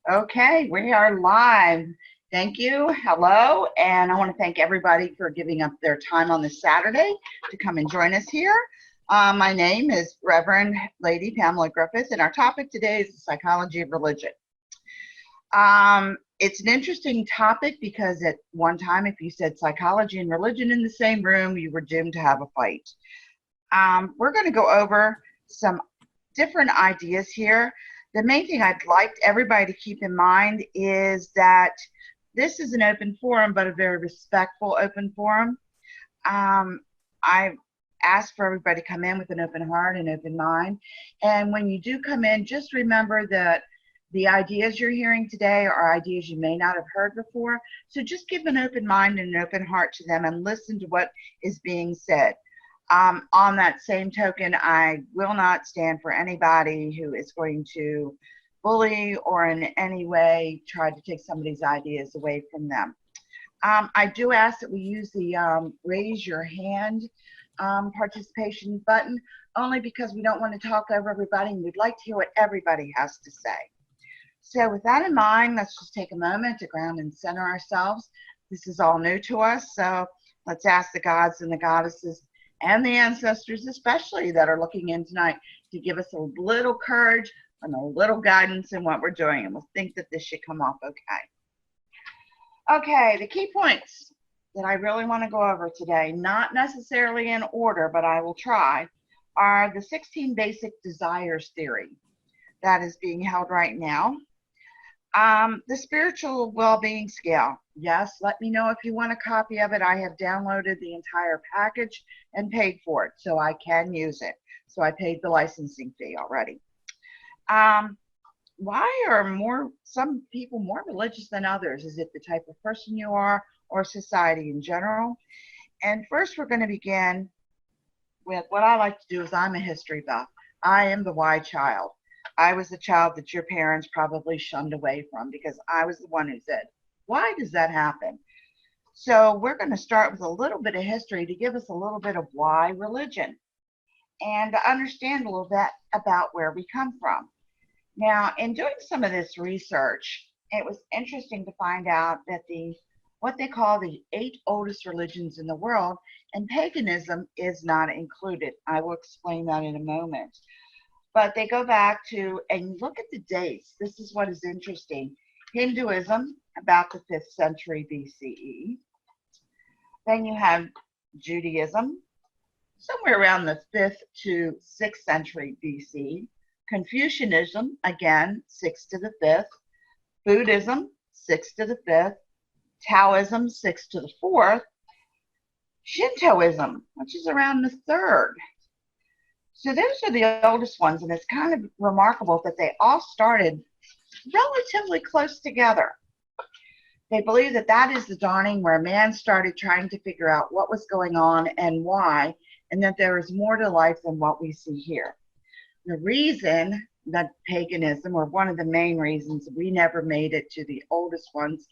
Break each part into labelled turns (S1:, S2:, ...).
S1: Okay, we are live. Thank you. Hello. And I want to thank everybody for giving up their time on this Saturday to come and join us here. My name is Reverend Lady Pamela Griffith, and our topic today is the psychology of religion. It's an interesting topic because at one time, if you said psychology and religion in the same room, you were doomed to have a fight. We're going to go over some different ideas here. The main thing I'd like everybody to keep in mind is that this is an open forum, but a very respectful open forum. I ask for everybody to come in with an open heart and open mind. And when you do come in, just remember that the ideas you're hearing today are ideas you may not have heard before. So just give an open mind and an open heart to them and listen to what is being said. On that same token, I will not stand for anybody who is going to bully or in any way try to take somebody's ideas away from them. I do ask that we use the raise your hand participation button only because we don't want to talk over everybody and we'd like to hear what everybody has to say. So with that in mind, let's just take a moment to ground and center ourselves. This is all new to us, so let's ask the gods and the goddesses and the ancestors especially that are looking in tonight to give us a little courage and a little guidance in what we're doing, and we'll think that this should come off okay. Okay, the key points that I really want to go over today, not necessarily in order, but I will try, are the 16 basic desires theory that is being held right now. The spiritual well-being scale. Yes, let me know if you want a copy of it. I have downloaded the entire package and paid for it, so I can use it. So I paid the licensing fee already. Why are some people more religious than others? Is it the type of person you are or society in general? And first we're going to begin with what I like to do is I'm a history buff. I am the why child. I was the child that your parents probably shunned away from because I was the one who said, why does that happen? So we're going to start with a little bit of history to give us a little bit of why religion and to understand a little bit about where we come from. Now, in doing some of this research, it was interesting to find out that what they call the 8 oldest religions in the world, and paganism is not included. I will explain that in a moment. But they go back to, and look at the dates. This is what is interesting. Hinduism, about the 5th century BCE. Then you have Judaism, somewhere around the 5th to 6th century BC. Confucianism, again, 6th to the 5th. Buddhism, 6th to the 5th. Taoism, 6th to the 4th. Shintoism, which is around the 3rd. So those are the oldest ones, and it's kind of remarkable that they all started relatively close together. They believe that that is the dawning where man started trying to figure out what was going on and why, and that there is more to life than what we see here. The reason that paganism, or one of the main reasons we never made it to the oldest ones,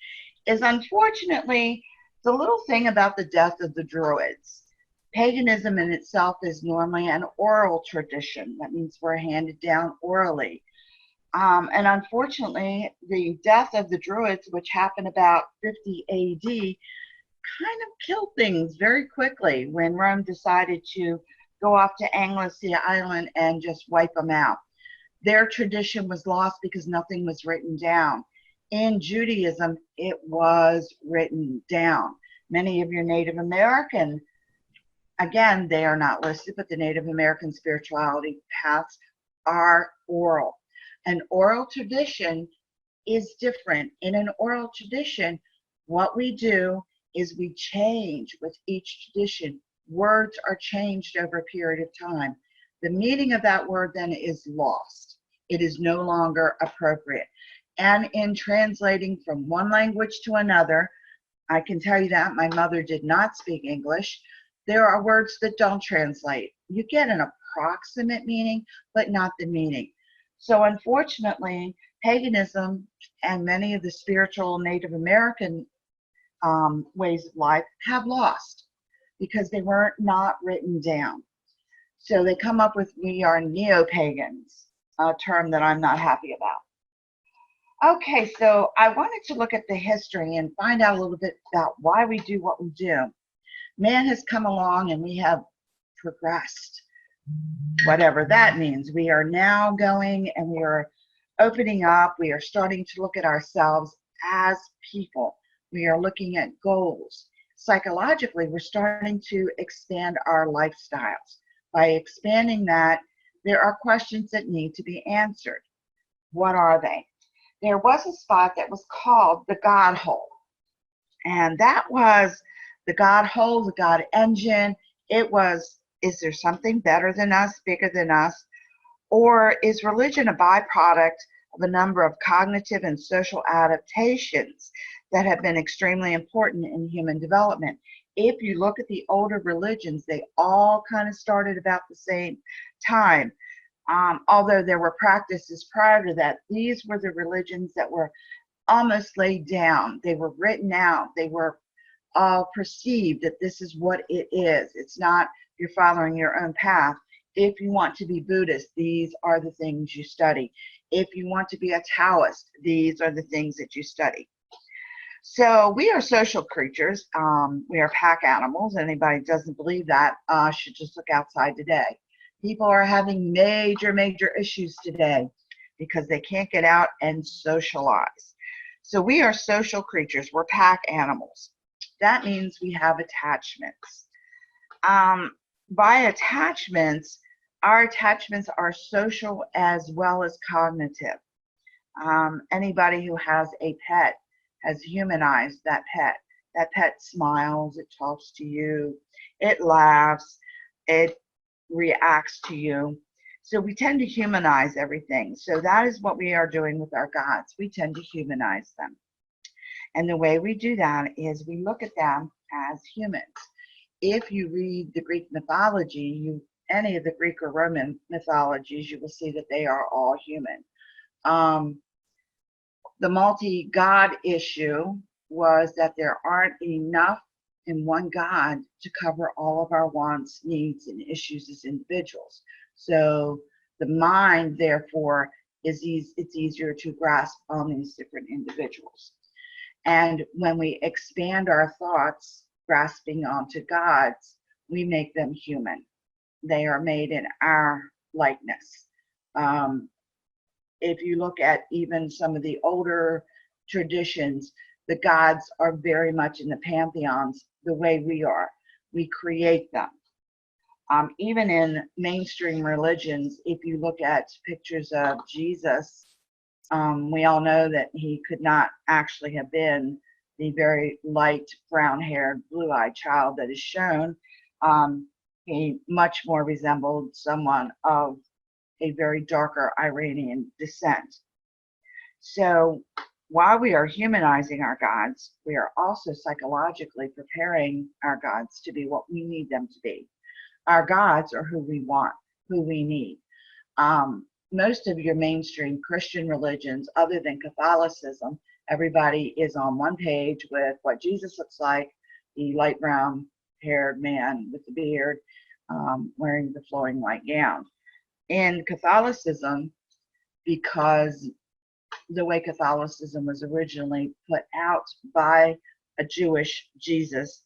S1: is unfortunately the little thing about the death of the Druids. Paganism in itself is normally an oral tradition. That means we're handed down orally. And unfortunately, the death of the Druids, which happened about 50 AD, kind of killed things very quickly when Rome decided to go off to Anglesey Island and just wipe them out. Their tradition was lost because nothing was written down. In Judaism, it was written down. Many of your Native American, again, they are not listed, but the Native American spirituality paths are oral. An oral tradition is different. In an oral tradition, what we do is we change with each tradition. Words are changed over a period of time. The meaning of that word then is lost. It is no longer appropriate. And in translating from one language to another, I can tell you that my mother did not speak English. There are words that don't translate. You get an approximate meaning, but not the meaning. So unfortunately, paganism and many of the spiritual Native American ways of life have lost because they were not written down. So they come up with, we are neo-pagans, a term that I'm not happy about. Okay, so I wanted to look at the history and find out a little bit about why we do what we do. Man has come along and we have progressed, whatever that means. We are now going and we are opening up. We are starting to look at ourselves as people. We are looking at goals. Psychologically, we're starting to expand our lifestyles. By expanding that, there are questions that need to be answered. What are they? There was a spot that was called the God hole. And that was the God hole, the God engine. It was, is there something better than us, bigger than us? Or is religion a byproduct of a number of cognitive and social adaptations that have been extremely important in human development? If you look at the older religions, they all kind of started about the same time. Although there were practices prior to that, these were the religions that were almost laid down. They were written out. They were perceived that this is what it is. It's not you're following your own path. If you want to be Buddhist, these are the things you study. If you want to be a Taoist, these are the things that you study. So we are social creatures. We are pack animals. Anybody who doesn't believe that should just look outside today. People are having major, major issues today because they can't get out and socialize. So we are social creatures. We're pack animals. That means we have attachments. By attachments, our attachments are social as well as cognitive. Anybody who has a pet has humanized that pet. That pet smiles, it talks to you, it laughs, it reacts to you. So we tend to humanize everything. So that is what we are doing with our gods. We tend to humanize them. And the way we do that is we look at them as humans. If you read the Greek mythology, any of the Greek or Roman mythologies, you will see that they are all human. The multi-God issue was that there aren't enough in one God to cover all of our wants, needs, and issues as individuals. So the mind, therefore, it's easier to grasp on these different individuals. And when we expand our thoughts, grasping onto God's, we make them human. They are made in our likeness. If you look at even some of the older traditions, the gods are very much in the pantheons the way we are. We create them. Even in mainstream religions, if you look at pictures of Jesus, we all know that he could not actually have been the very light brown-haired, blue-eyed child that is shown. He much more resembled someone of a very darker Iranian descent. So while we are humanizing our gods, we are also psychologically preparing our gods to be what we need them to be. Our gods are who we want, who we need. Most of your mainstream Christian religions, other than Catholicism, everybody is on one page with what Jesus looks like, the light brown haired man with the beard, wearing the flowing white gown. In Catholicism, because the way Catholicism was originally put out by a Jewish Jesus,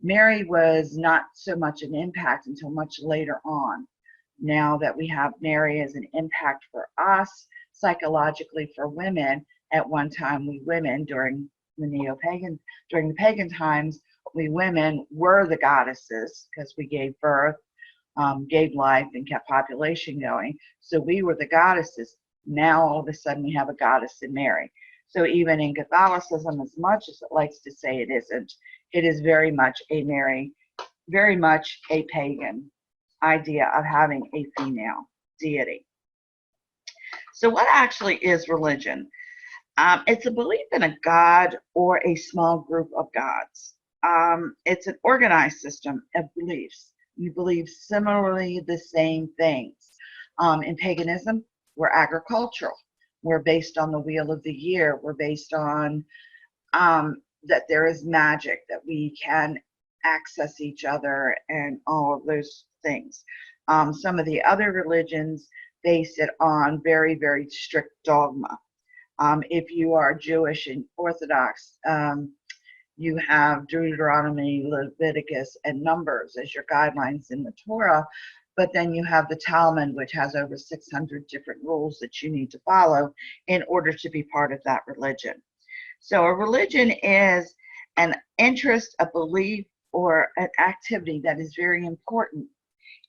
S1: Mary was not so much an impact until much later on. Now that we have Mary as an impact for us, psychologically for women, at one time we women during the pagan times, we women were the goddesses because we gave birth, gave life, and kept population going. So we were the goddesses. Now all of a sudden we have a goddess in Mary. So even in Catholicism, as much as it likes to say it isn't, it is very much a Mary, very much a pagan idea of having a female deity. So what actually is religion? It's a belief in a god or a small group of gods. It's an organized system of beliefs. We believe similarly the same things. In paganism, we're agricultural. We're based on the wheel of the year. We're based on that there is magic, that we can access each other and all of those things. Some of the other religions base it on very, very strict dogma. If you are Jewish and Orthodox, you have Deuteronomy, Leviticus, and Numbers as your guidelines in the Torah, but then you have the Talmud, which has over 600 different rules that you need to follow in order to be part of that religion. So a religion is an interest, a belief, or an activity that is very important.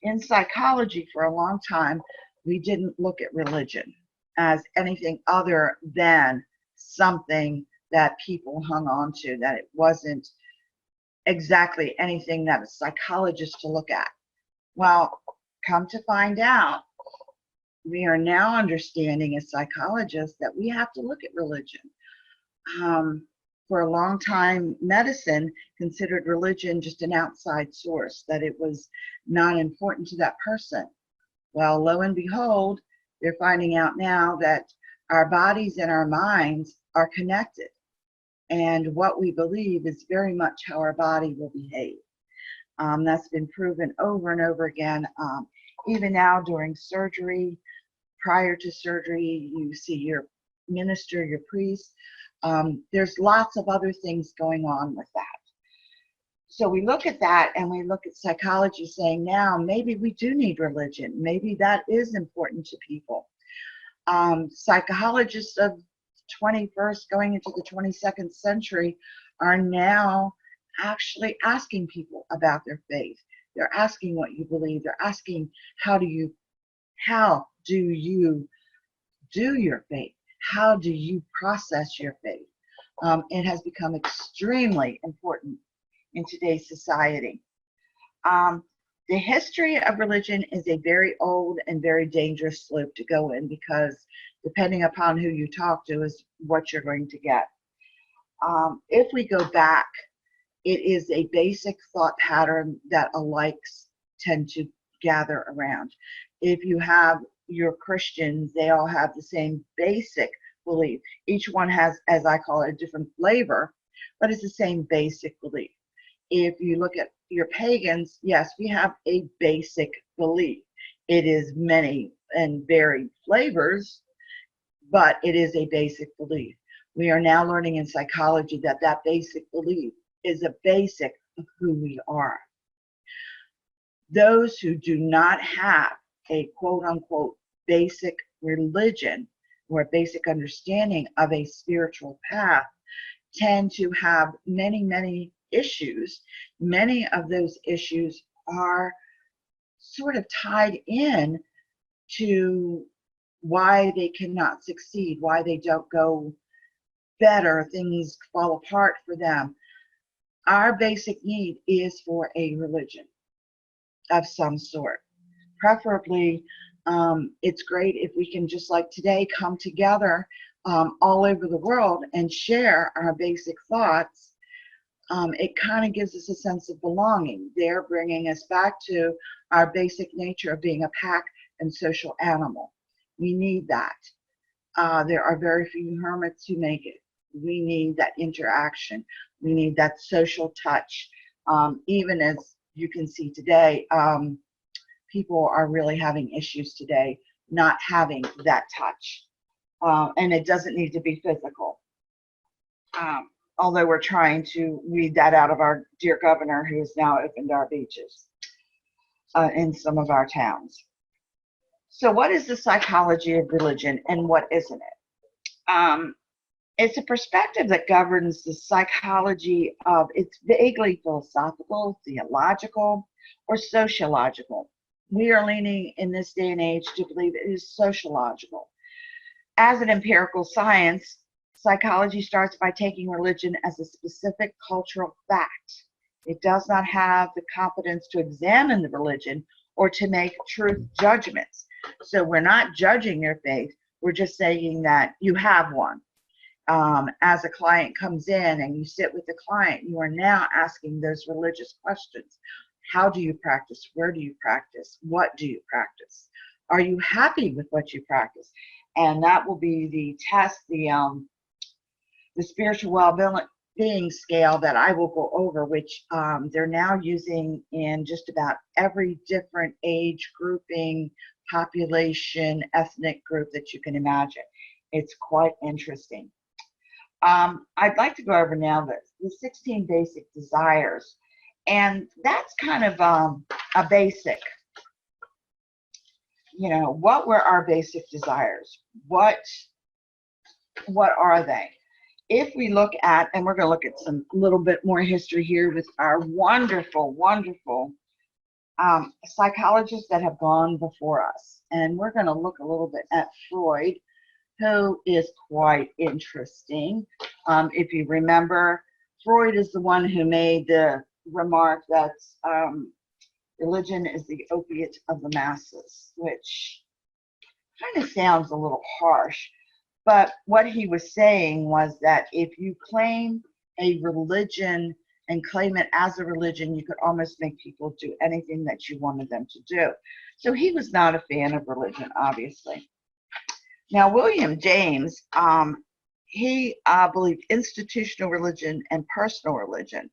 S1: In psychology, for a long time, we didn't look at religion as anything other than something that people hung on to, that it wasn't exactly anything that a psychologist to look at. Well, come to find out, we are now understanding as psychologists that we have to look at religion. For a long time, medicine considered religion just an outside source, that it was not important to that person. Well, lo and behold, they're finding out now that our bodies and our minds are connected. And what we believe is very much how our body will behave. That's been proven over and over again. Even now during surgery, prior to surgery, you see your minister, your priest. There's lots of other things going on with that. So we look at that and we look at psychology saying now maybe we do need religion. Maybe that is important to people. Psychologists of 21st going into the 22nd century are now actually asking people about their faith. They're asking what you believe. They're asking how do you do your faith? How do you process your faith? It has become extremely important in today's society. The history of religion is a very old and very dangerous slope to go in, because depending upon who you talk to is what you're going to get. If we go back, it is a basic thought pattern that alikes tend to gather around. If you have your Christians, they all have the same basic belief. Each one has, as I call it, a different flavor, but it's the same basic belief. If you look at your pagans, yes, we have a basic belief. It is many and varied flavors, but it is a basic belief. We are now learning in psychology that that basic belief is a basic of who we are. Those who do not have a quote unquote basic religion or a basic understanding of a spiritual path tend to have many, many issues. Many of those issues are sort of tied in to why they cannot succeed, why they don't go better, things fall apart for them. Our basic need is for a religion of some sort. Preferably, it's great if we can, just like today, come together all over the world and share our basic thoughts. It kind of gives us a sense of belonging. They're bringing us back to our basic nature of being a pack and social animal. We need that. There are very few hermits who make it. We need that interaction. We need that social touch. Even as you can see today, people are really having issues today not having that touch. And it doesn't need to be physical. Although we're trying to weed that out of our dear governor, who has now opened our beaches in some of our towns. So what is the psychology of religion and what isn't it? It's a perspective that governs the psychology of, it's vaguely philosophical, theological, or sociological. We are leaning in this day and age to believe it is sociological. As an empirical science, psychology starts by taking religion as a specific cultural fact. It does not have the competence to examine the religion or to make truth judgments. So we're not judging your faith, we're just saying that you have one. As a client comes in and you sit with the client, you are now asking those religious questions. How do you practice? Where do you practice? What do you practice? Are you happy with what you practice? And that will be the test, the spiritual well-being scale that I will go over, which they're now using in just about every different age grouping, population, ethnic group that you can imagine. It's quite interesting. I'd like to go over now the 16 basic desires, and that's kind of a basic. What were our basic desires? What are they? If we look at, and we're going to look at some little bit more history here with our wonderful, wonderful psychologists that have gone before us, and we're going to look a little bit at Freud, who is quite interesting. If you remember, Freud is the one who made the remark that religion is the opiate of the masses, which kind of sounds a little harsh. But what he was saying was that if you claim a religion and claim it as a religion, you could almost make people do anything that you wanted them to do. So he was not a fan of religion, obviously. Now, William James, he believed institutional religion and personal religion.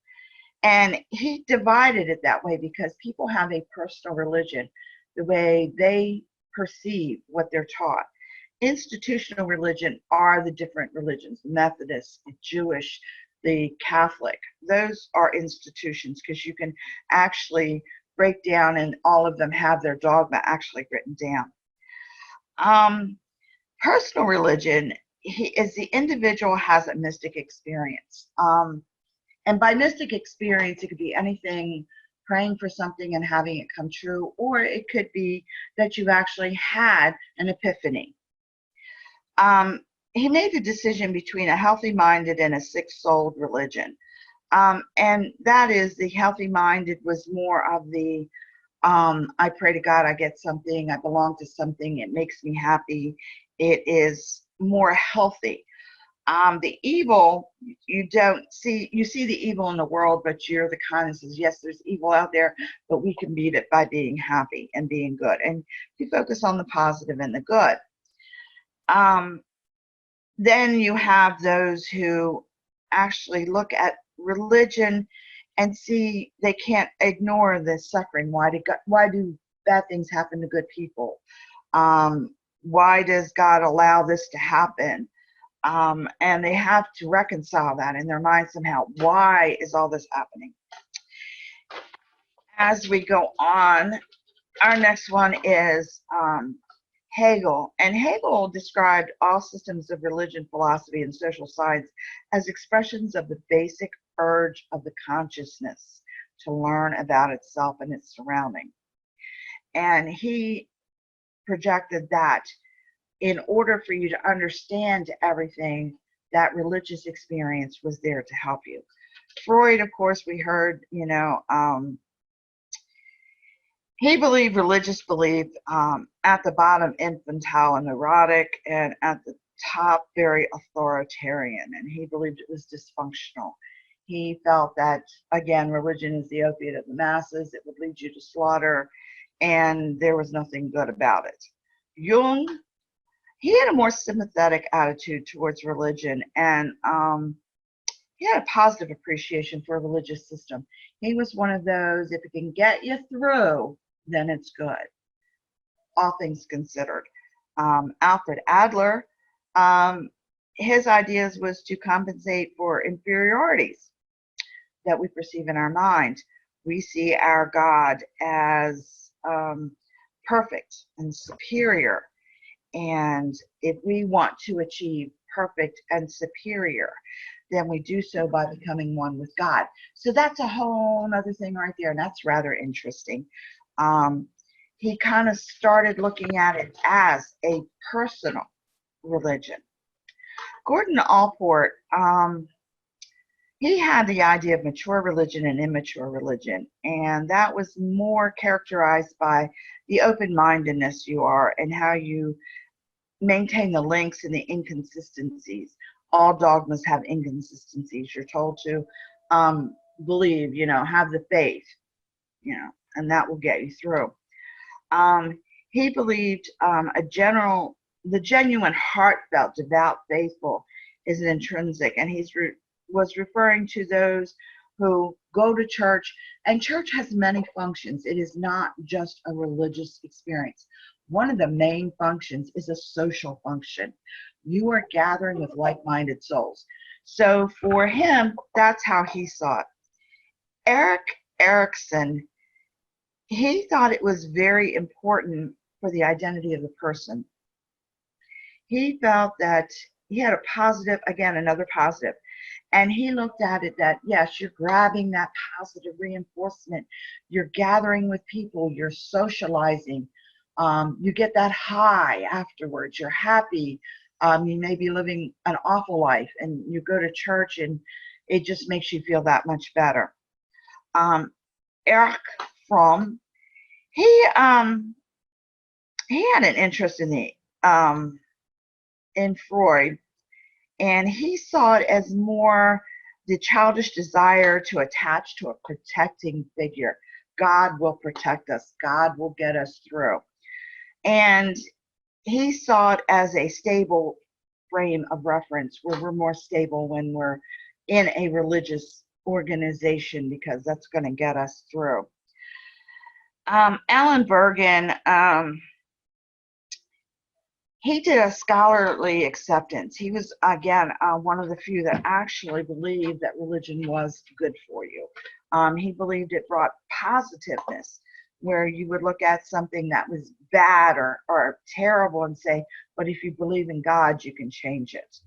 S1: And he divided it that way because people have a personal religion, the way they perceive what they're taught. Institutional religion are the different religions, the Methodist, the Jewish, the Catholic. Those are institutions because you can actually break down, and all of them have their dogma actually written down. Personal religion is the individual has a mystic experience. And by mystic experience, it could be anything, praying for something and having it come true, or it could be that you actually had an epiphany. He made the decision between a healthy-minded and a sick-souled religion. And that is, the healthy-minded was more of the, I pray to God, I get something, I belong to something, it makes me happy. It is more healthy. The evil, you see the evil in the world, but you're the kind that says, yes, there's evil out there, but we can beat it by being happy and being good. And you focus on the positive and the good. Then you have those who actually look at religion and see they can't ignore the suffering. Why do bad things happen to good people? Why does God allow this to happen? And they have to reconcile that in their mind somehow. Why is all this happening? As we go on, our next one is Hegel. And Hegel described all systems of religion, philosophy, and social science as expressions of the basic urge of the consciousness to learn about itself and its surrounding. And he projected that in order for you to understand everything, that religious experience was there to help you. Freud, of course, we heard, he believed religious belief at the bottom infantile and neurotic, and at the top very authoritarian, and he believed it was dysfunctional. He felt that, again, religion is the opiate of the masses. It would lead you to slaughter, and there was nothing good about it. Jung, he had a more sympathetic attitude towards religion, and he had a positive appreciation for a religious system. He was one of those, if it can get you through, then it's good, all things considered. Alfred Adler, his ideas was to compensate for inferiorities that we perceive in our mind. We see our God as perfect and superior. And if we want to achieve perfect and superior, then we do so by becoming one with God. So that's a whole other thing right there, and that's rather interesting. He kind of started looking at it as a personal religion. Gordon Allport, he had the idea of mature religion and immature religion, and that was more characterized by the open-mindedness you are and how you maintain the links and the inconsistencies. All dogmas have inconsistencies. You're told to believe, have the faith, and that will get you through. He believed the genuine, heartfelt, devout, faithful is an intrinsic, and he was referring to those who go to church, and church has many functions. It is not just a religious experience. One of the main functions is a social function. You are gathering with like-minded souls. So for him, that's how he saw it. Eric Erickson, he thought it was very important for the identity of the person. He felt that he had a positive, again, another positive, and he looked at it that, yes, you're grabbing that positive reinforcement. You're gathering with people. You're socializing. You get that high afterwards. You're happy. You may be living an awful life, and you go to church, and it just makes you feel that much better. Erich Fromm, he had an interest in in Freud, and he saw it as more the childish desire to attach to a protecting figure. God will protect us. God will get us through. And he saw it as a stable frame of reference, where we're more stable when we're in a religious organization, because that's going to get us through. Alan Bergen, he did a scholarly acceptance. He was, again, one of the few that actually believed that religion was good for you. He believed it brought positiveness, where you would look at something that was bad or terrible and say, but if you believe in God, you can change it.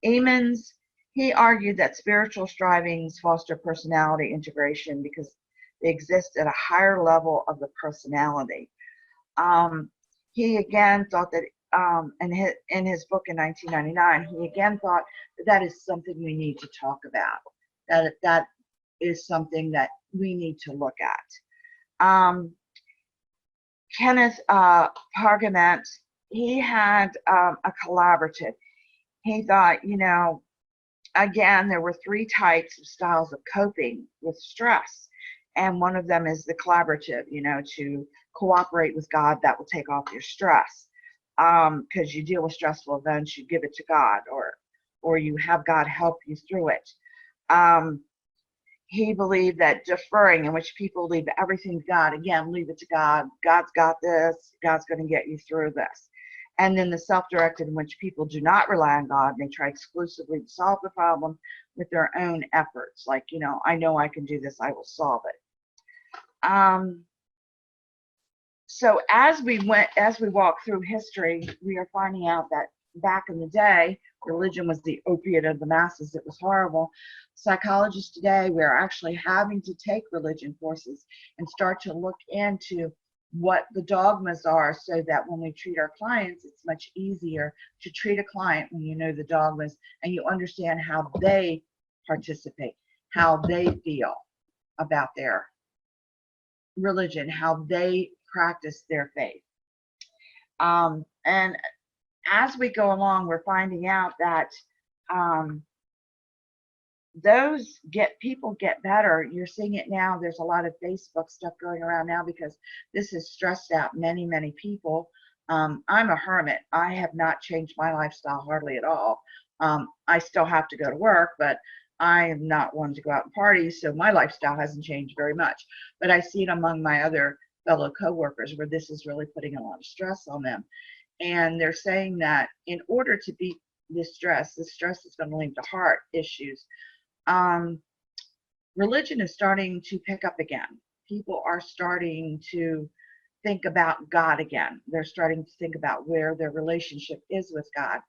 S1: Emmons, he argued that spiritual strivings foster personality integration because they exist at a higher level of the personality. He again thought that, in his book in 1999, he again thought that is something we need to talk about, that is something that we need to look at. Kenneth Pargament, he had a collaborative. He thought, again, there were 3 types of styles of coping with stress. And one of them is the collaborative, to cooperate with God. That will take off your stress. Because you deal with stressful events, you give it to God, or you have God help you through it. He believed that deferring, in which people leave everything to God, again, leave it to God. God's got this. God's going to get you through this. And then the self-directed, in which people do not rely on God, and they try exclusively to solve the problem with their own efforts. Like, I know I can do this, I will solve it. So as we walk through history, we are finding out that back in the day, religion was the opiate of the masses. It was horrible. Psychologists today, we're actually having to take religion courses and start to look into what the dogmas are, so that when we treat our clients, it's much easier to treat a client when you know the dogmas and you understand how they participate, how they feel about their religion, how they practice their faith. And as we go along, we're finding out that people get better. You're seeing it now. There's a lot of Facebook stuff going around now because this has stressed out many, many people. I'm a hermit. I have not changed my lifestyle hardly at all. I still have to go to work, but I am not one to go out and party, so my lifestyle hasn't changed very much. But I see it among my other fellow coworkers where this is really putting a lot of stress on them. And they're saying that in order to beat this stress is going to lead to heart issues. Religion is starting to pick up again. People are starting to think about God again. They're starting to think about where their relationship is with God.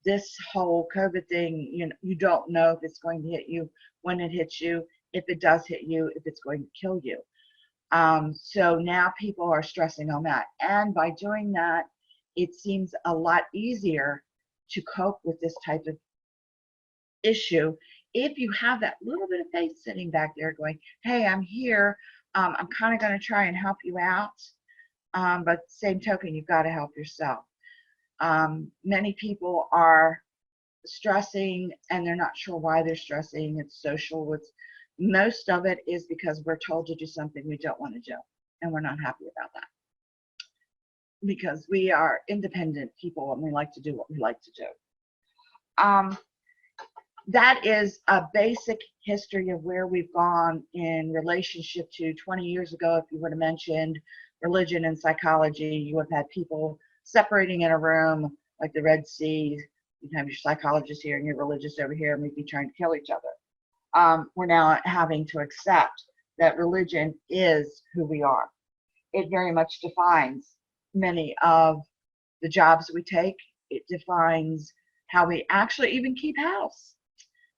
S1: This whole COVID thing, you don't know if it's going to hit you, when it hits you, if it does hit you, if it's going to kill you. So now people are stressing on that. And by doing that, it seems a lot easier to cope with this type of issue if you have that little bit of faith sitting back there going, hey, I'm here. I'm kind of going to try and help you out. But same token, you've got to help yourself. Many people are stressing and they're not sure why they're stressing. It's social. Most of it is because we're told to do something we don't want to do, and we're not happy about that, because we are independent people and we like to do what we like to do. That is a basic history of where we've gone in relationship to 20 years ago. If you would have mentioned religion and psychology, you would have had people separating in a room, like the Red Sea. You can have your psychologist here and your religious over here, and we'd be trying to kill each other. We're now having to accept that religion is who we are. It very much defines many of the jobs we take. It defines how we actually even keep house,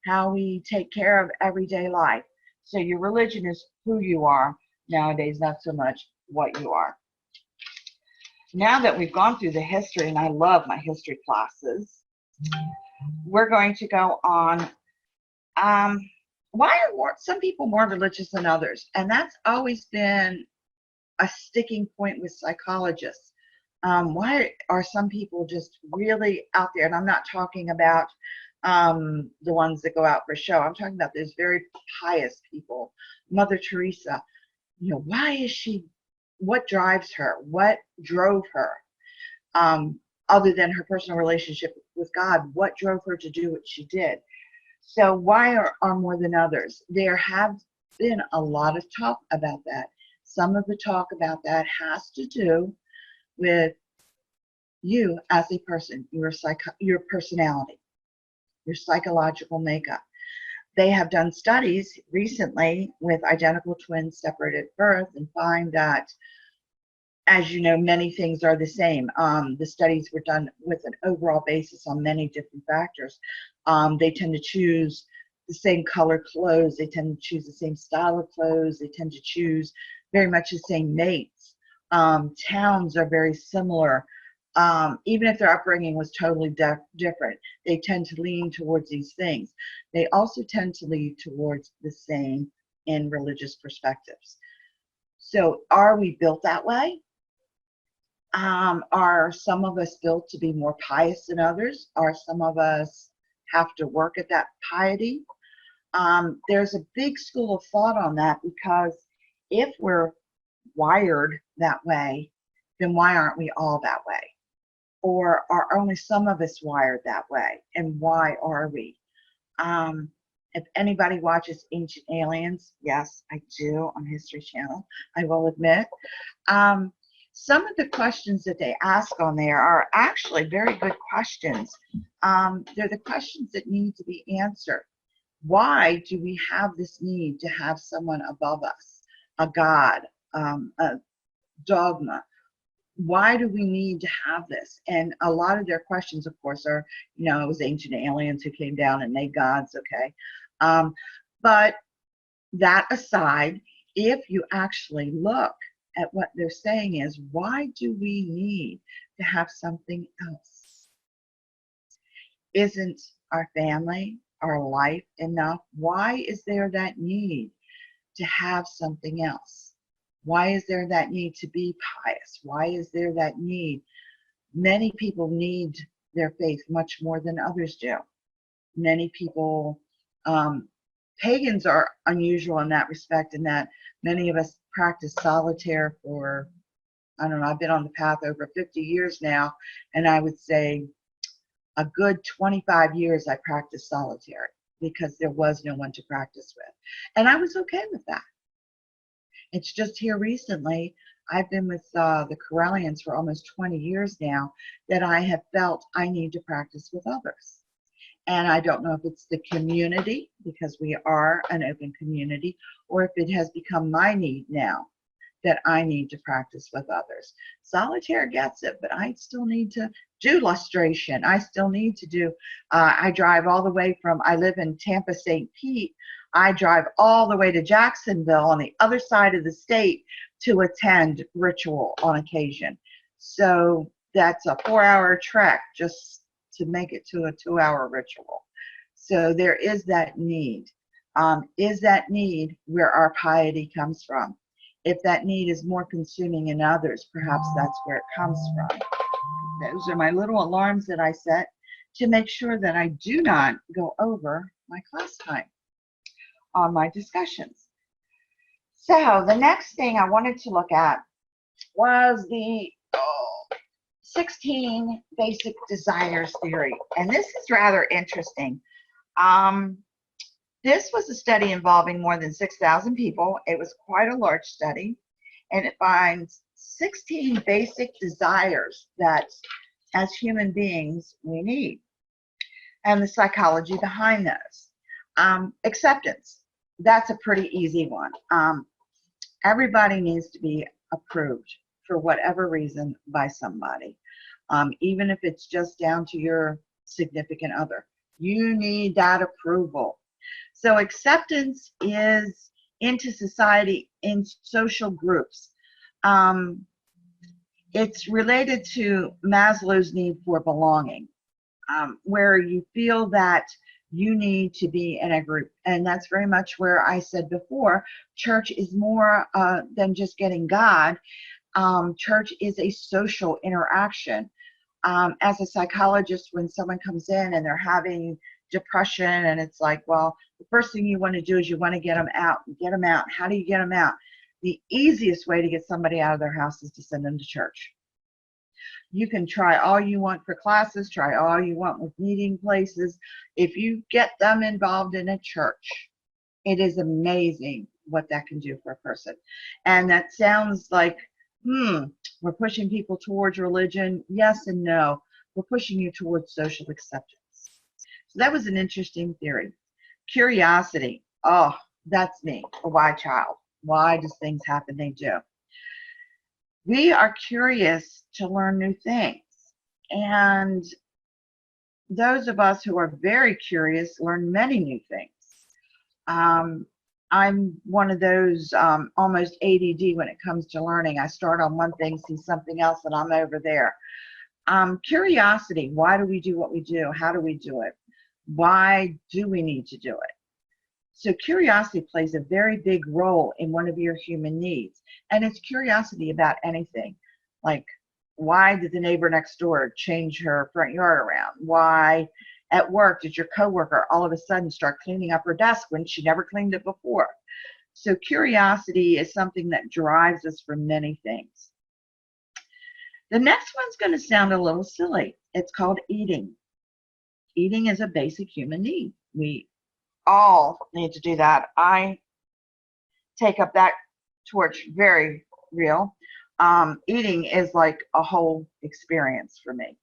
S1: how we take care of everyday life. So your religion is who you are nowadays, not so much what you are. Now that we've gone through the history, and I love my history classes, we're going to go on why are some people more religious than others? And that's always been a sticking point with psychologists. Why are some people just really out there? And I'm not talking about the ones that go out for show. I'm talking about those very pious people. Mother Teresa, why is she, what drives her? What drove her? Other than her personal relationship with God, what drove her to do what she did? So why are more than others? There have been a lot of talk about that. Some of the talk about that has to do with you as a person, your personality, your psychological makeup. They have done studies recently with identical twins separated at birth and find that, as you know, many things are the same. The studies were done with an overall basis on many different factors. They tend to choose the same color clothes. They tend to choose the same style of clothes. They tend to choose very much the same mates. Towns are very similar. Even if their upbringing was totally different, they tend to lean towards these things. They also tend to lean towards the same in religious perspectives. So are we built that way? Are some of us built to be more pious than others? Are some of us have to work at that piety? There's a big school of thought on that, because if we're wired that way, then why aren't we all that way? Or are only some of us wired that way? And why are we? If anybody watches Ancient Aliens, yes, I do, on History Channel, I will admit. Some of the questions that they ask on there are actually very good questions. They're the questions that need to be answered. Why do we have this need to have someone above us, a God, a dogma? Why do we need to have this? And a lot of their questions, of course, are, it was ancient aliens who came down and made gods, okay? But that aside, if you actually look at what they're saying is, why do we need to have something else? Isn't our family, our life enough? Why is there that need to have something else? Why is there that need to be pious? Why is there that need? Many people need their faith much more than others do. Many people, pagans are unusual in that respect, in that many of us practice solitaire for, I don't know, I've been on the path over 50 years now, and I would say a good 25 years I practiced solitary because there was no one to practice with. And I was okay with that. It's just here recently, I've been with the Corellians for almost 20 years now, that I have felt I need to practice with others. And I don't know if it's the community, because we are an open community, or if it has become my need now that I need to practice with others. Solitaire gets it, but I still need to do lustration. I still need to do, I drive all the way from, I live in Tampa, St. Pete. I drive all the way to Jacksonville on the other side of the state to attend ritual on occasion. So that's a 4-hour trek just to make it to a 2-hour ritual. So there is that need. Is that need where our piety comes from? If that need is more consuming in others, perhaps that's where it comes from. Those are my little alarms that I set to make sure that I do not go over my class time on my discussions. So the next thing I wanted to look at was the 16 basic desires theory. And this is rather interesting. This was a study involving more than 6,000 people. It was quite a large study, and it finds 16 basic desires that as human beings we need, and the psychology behind those. Acceptance. That's a pretty easy one. Everybody needs to be approved for whatever reason by somebody, even if it's just down to your significant other. You need that approval. So acceptance is into society in social groups. It's related to Maslow's need for belonging, where you feel that you need to be in a group. And that's very much where I said before, church is more than just getting God. Church is a social interaction. As a psychologist, when someone comes in and they're having depression, and it's like, well, the first thing you want to do is you want to get them out. Get them out. How do you get them out? The easiest way to get somebody out of their house is to send them to church. You can try all you want for classes, try all you want with meeting places. If you get them involved in a church, it is amazing what that can do for a person. And that sounds like, we're pushing people towards religion. Yes and no. We're pushing you towards social acceptance. So that was an interesting theory. Curiosity. Oh, that's me, a why child. Why does things happen? They do. We are curious to learn new things. And those of us who are very curious learn many new things. I'm one of those almost ADD when it comes to learning. I start on one thing, see something else, and I'm over there. Curiosity. Why do we do what we do? How do we do it? Why do we need to do it? So curiosity plays a very big role in one of your human needs. And it's curiosity about anything. Like, why did the neighbor next door change her front yard around? Why at work did your coworker all of a sudden start cleaning up her desk when she never cleaned it before? So curiosity is something that drives us for many things. The next one's going to sound a little silly. It's called eating. Eating is a basic human need. We all need to do that. I take up that torch very real. Eating is like a whole experience for me.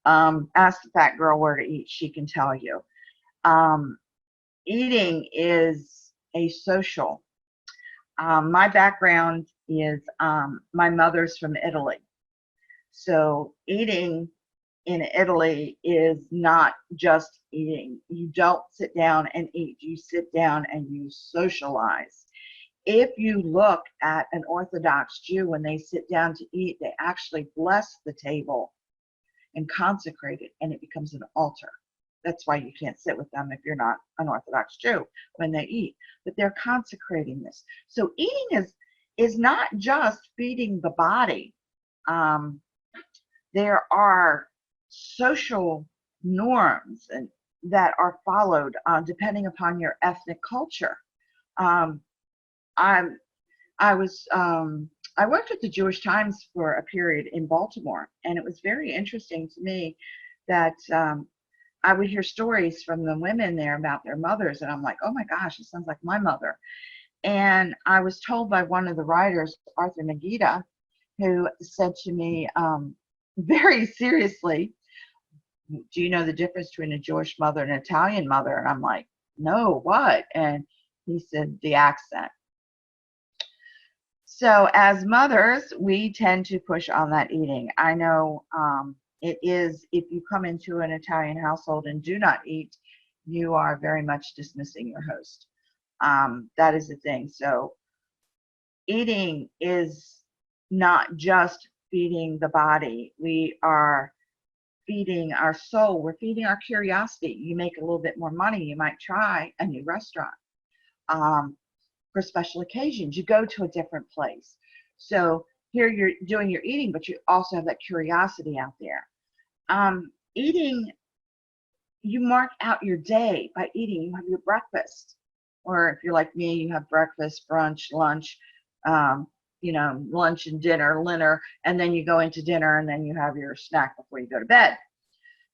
S1: Ask the fat girl where to eat, she can tell you. Eating is a social. My background is my mother's from Italy. So eating in Italy is not just eating. You don't sit down and eat. You sit down and you socialize. If you look at an Orthodox Jew, when they sit down to eat, they actually bless the table and consecrate it, and it becomes an altar. That's why you can't sit with them if you're not an Orthodox Jew when they eat. But they're consecrating this. So eating is not just feeding the body. There are social norms that are followed depending upon your ethnic culture. I worked at the Jewish Times for a period in Baltimore, and it was very interesting to me that I would hear stories from the women there about their mothers, and I'm like, oh my gosh, it sounds like my mother. And I was told by one of the writers, Arthur Megiddo, who said to me very seriously, do you know the difference between a Jewish mother and an Italian mother? And I'm like, no, what? And he said, the accent. So as mothers, we tend to push on that eating. I know it is, if you come into an Italian household and do not eat, you are very much dismissing your host. That is the thing. So eating is not just feeding the body. We are feeding our soul. We're feeding our curiosity. You make a little bit more money, you might try a new restaurant. For special occasions, you go to a different place. So here you're doing your eating, but you also have that curiosity out there. Eating, you mark out your day by eating. You have your breakfast, or if you're like me, you have breakfast, brunch, lunch, lunch and dinner, and then you go into dinner, and then you have your snack before you go to bed.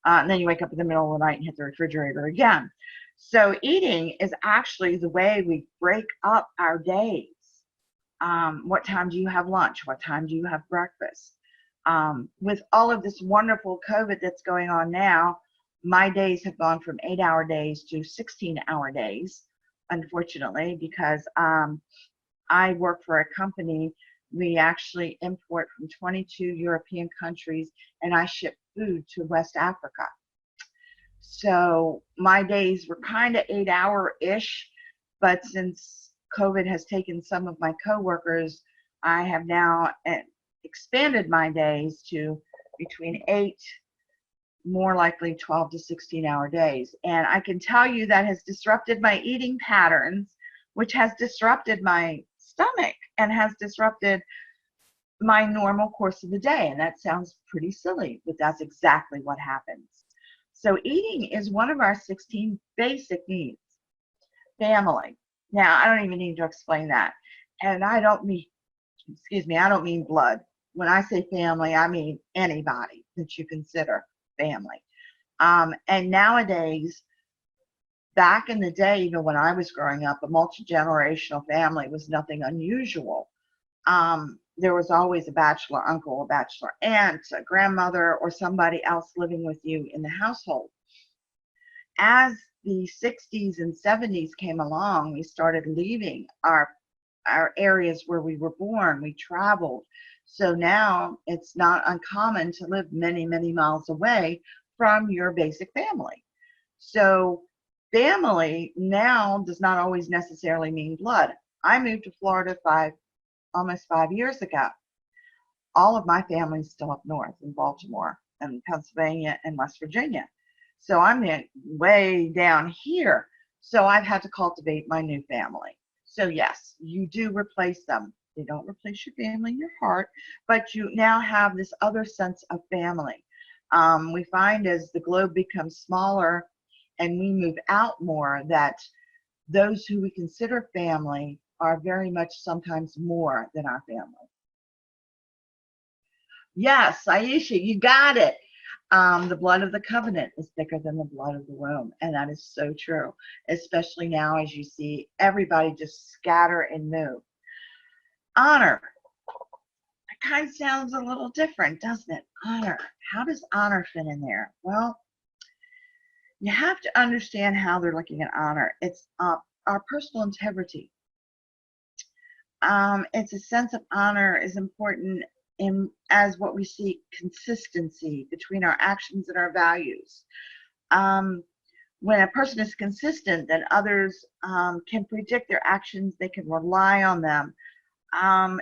S1: And then you wake up in the middle of the night and hit the refrigerator again. So eating is actually the way we break up our days. What time do you have lunch? What time do you have breakfast? With all of this wonderful COVID that's going on now, my days have gone from 8-hour days to 16-hour days, unfortunately, because I work for a company. We actually import from 22 European countries, and I ship food to West Africa. So my days were kind of 8-hour-ish, but since COVID has taken some of my coworkers, I have now expanded my days to between 8, more likely 12 to 16-hour days. And I can tell you that has disrupted my eating patterns, which has disrupted my stomach and has disrupted my normal course of the day. And that sounds pretty silly, but that's exactly what happens. So eating is one of our 16 basic needs. Family. Now, I don't even need to explain that. And I don't mean, I don't mean blood. When I say family, I mean anybody that you consider family. And nowadays, back in the day, even when I was growing up, a multi-generational family was nothing unusual. There was always a bachelor uncle, a bachelor aunt, a grandmother, or somebody else living with you in the household. As the 60s and 70s came along, we started leaving our areas where we were born. We traveled. So now it's not uncommon to live many, many miles away from your basic family. So family now does not always necessarily mean blood. I moved to Florida almost 5 years ago. All of my family's still up north in Baltimore and Pennsylvania and West Virginia. So I'm way down here. So I've had to cultivate my new family. So yes, you do replace them. They don't replace your family in your heart, but you now have this other sense of family. We find as the globe becomes smaller and we move out more, that those who we consider family are very much sometimes more than our family. Yes, Aisha, you got it. The blood of the covenant is thicker than the blood of the womb, and that is so true, especially now as you see everybody just scatter and move. Honor. That kind of sounds a little different, doesn't it? Honor. How does honor fit in there? Well, you have to understand how they're looking at honor. It's our personal integrity. It's a sense of honor is important as what we see, consistency between our actions and our values. When a person is consistent, then others can predict their actions. They can rely on them.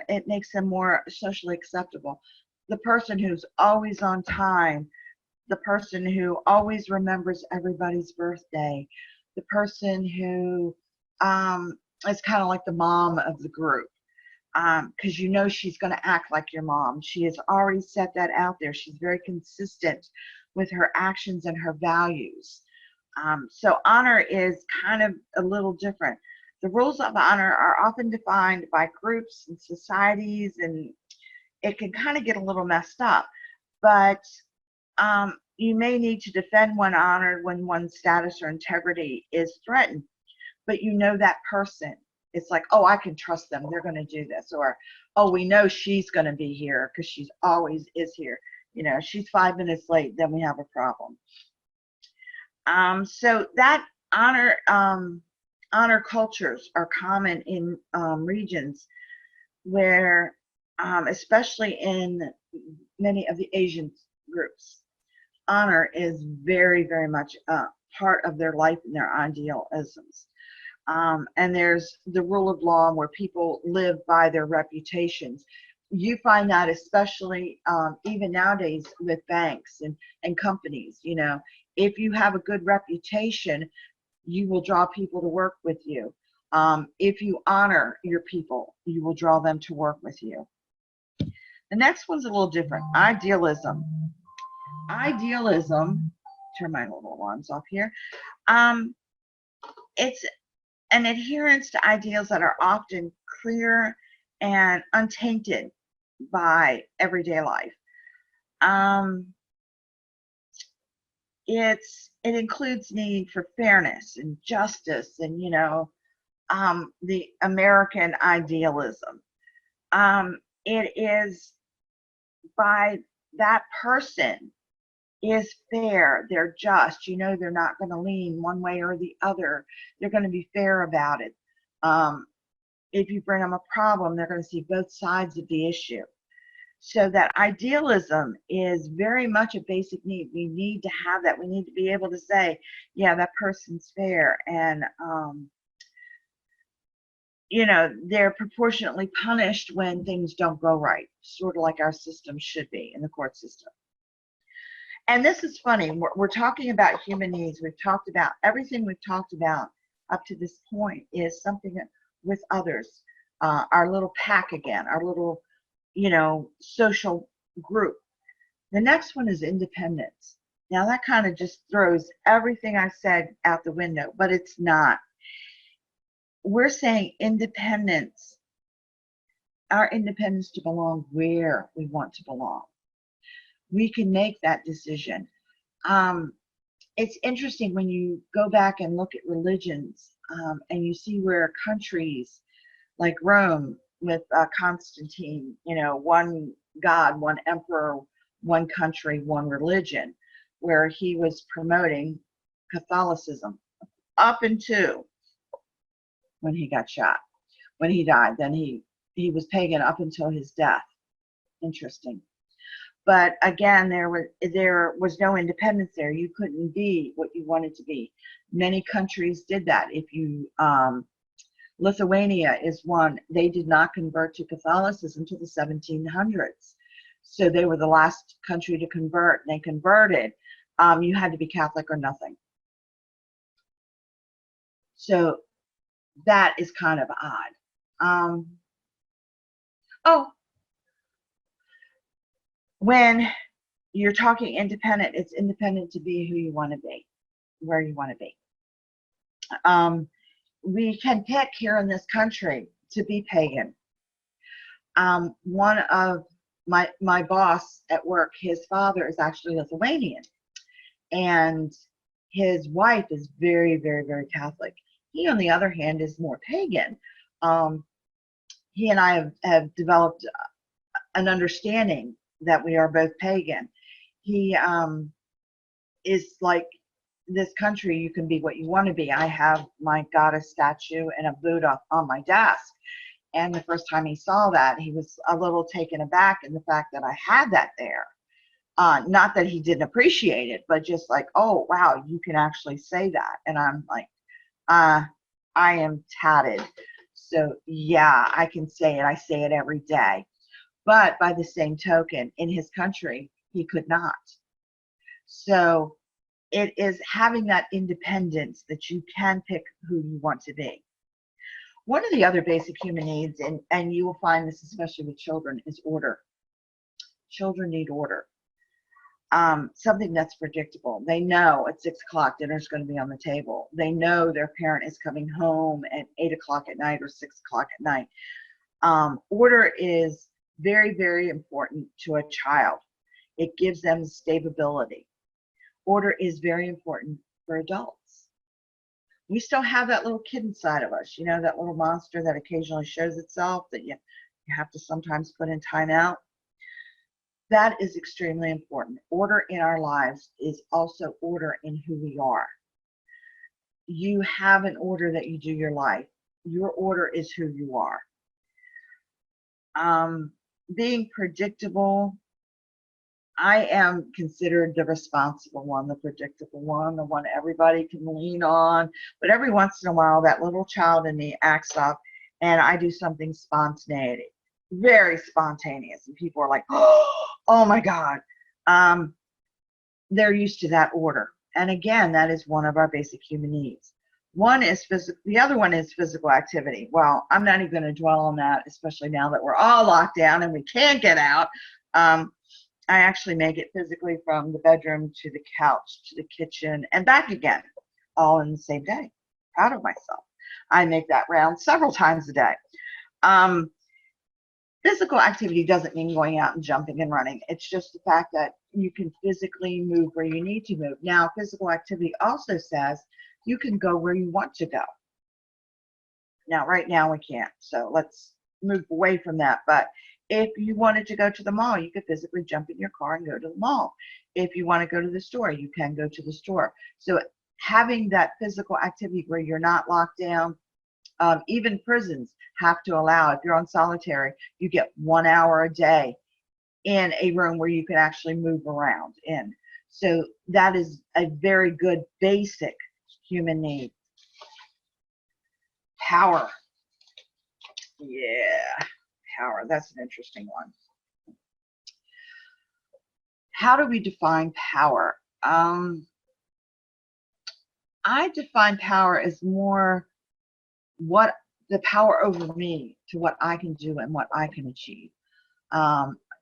S1: It makes them more socially acceptable. The person who's always on time, the person who always remembers everybody's birthday, the person who is kind of like the mom of the group. Because you know she's going to act like your mom. She has already set that out there. She's very consistent with her actions and her values. So honor is kind of a little different. The rules of honor are often defined by groups and societies, and it can kind of get a little messed up. But you may need to defend one honor when one's status or integrity is threatened. But you know that person. It's like, oh, I can trust them. They're going to do this. Or, oh, we know she's going to be here because she's always is here. You know, she's 5 minutes late, then we have a problem. So that honor cultures are common in regions where, especially in many of the Asian groups, honor is very, very much part of their life and their idealisms. And there's the rule of law where people live by their reputations. You find that especially even nowadays with banks and companies. You know, if you have a good reputation, you will draw people to work with you. If you honor your people, you will draw them to work with you. The next one's a little different. Idealism. Idealism, turn my little alarms off here. It's an adherence to ideals that are often clear and untainted by everyday life. It includes need for fairness and justice and, you know, the American idealism. It is by that person is fair, they're just, they're not going to lean one way or the other. They're going to be fair about it. If you bring them a problem, they're going to see both sides of the issue. So that idealism is very much a basic need. We need to have that. We need to be able to say, yeah, that person's fair. And, they're proportionately punished when things don't go right, sort of like our system should be in the court system. And this is funny. We're talking about human needs. We've talked about everything we've talked about up to this point is something with others, our little pack again, our little, social group. The next one is independence. Now that kind of just throws everything I said out the window, but it's not. We're saying independence, our independence to belong where we want to belong. We can make that decision. It's interesting when you go back and look at religions, and you see where countries like Rome with Constantine, one God, one emperor, one country, one religion, where he was promoting Catholicism up until when he got shot. When he died, then he was pagan up until his death. Interesting. But again, there was no independence there. You couldn't be what you wanted to be. Many countries did that. If you Lithuania is one. They did not convert to Catholicism until the 1700s. So they were the last country to convert. They converted. You had to be Catholic or nothing. So that is kind of odd. When you're talking independent, it's independent to be who you want to be, where you want to be. We can pick here in this country to be pagan. One of my boss at work, his father is actually Lithuanian, and his wife is very, very, very Catholic. He, on the other hand, is more pagan. He and I have developed an understanding that we are both pagan. He is like, this country, you can be what you want to be. I have my goddess statue and a Buddha on my desk. And the first time he saw that, he was a little taken aback in the fact that I had that there. Not that he didn't appreciate it, but just like, oh, wow, you can actually say that. And I'm like, I am tatted. So yeah, I can say it. I say it every day. But by the same token, in his country, he could not. So it is having that independence that you can pick who you want to be. One of the other basic human needs, and you will find this especially with children, is order. Children need order. Something that's predictable. They know at 6 o'clock dinner's going to be on the table. They know their parent is coming home at 8 o'clock at night or 6 o'clock at night. Order is very, very important to a child. It gives them stability. Order is very important for adults. We still have that little kid inside of us, that little monster that occasionally shows itself that you have to sometimes put in timeout. That is extremely important. Order in our lives is also order in who we are. You have an order that you do your life. Your order is who you are. Being predictable, I am considered the responsible one, the predictable one, the one everybody can lean on. But every once in a while, that little child in me acts up, and I do something spontaneity, very spontaneous. And people are like, oh my God. They're used to that order. And again, that is one of our basic human needs. One is physical, the other one is physical activity. Well, I'm not even going to dwell on that, especially now that we're all locked down and we can't get out. I actually make it physically from the bedroom to the couch to the kitchen and back again, all in the same day. Proud of myself. I make that round several times a day. Physical activity doesn't mean going out and jumping and running. It's just the fact that you can physically move where you need to move. Now, physical activity also says you can go where you want to go. Now, right now we can't, so let's move away from that. But If you wanted to go to the mall, you could physically jump in your car and go to the mall. If you want to go to the store, you can go to the store. So having that physical activity where you're not locked down, even prisons have to allow, if you're on solitary, you get 1 hour a day in a room where you can actually move around in. So that is a very good basic human need. Power. Yeah, power. That's an interesting one. How do we define power? I define power as more what the power over me to what I can do and what I can achieve.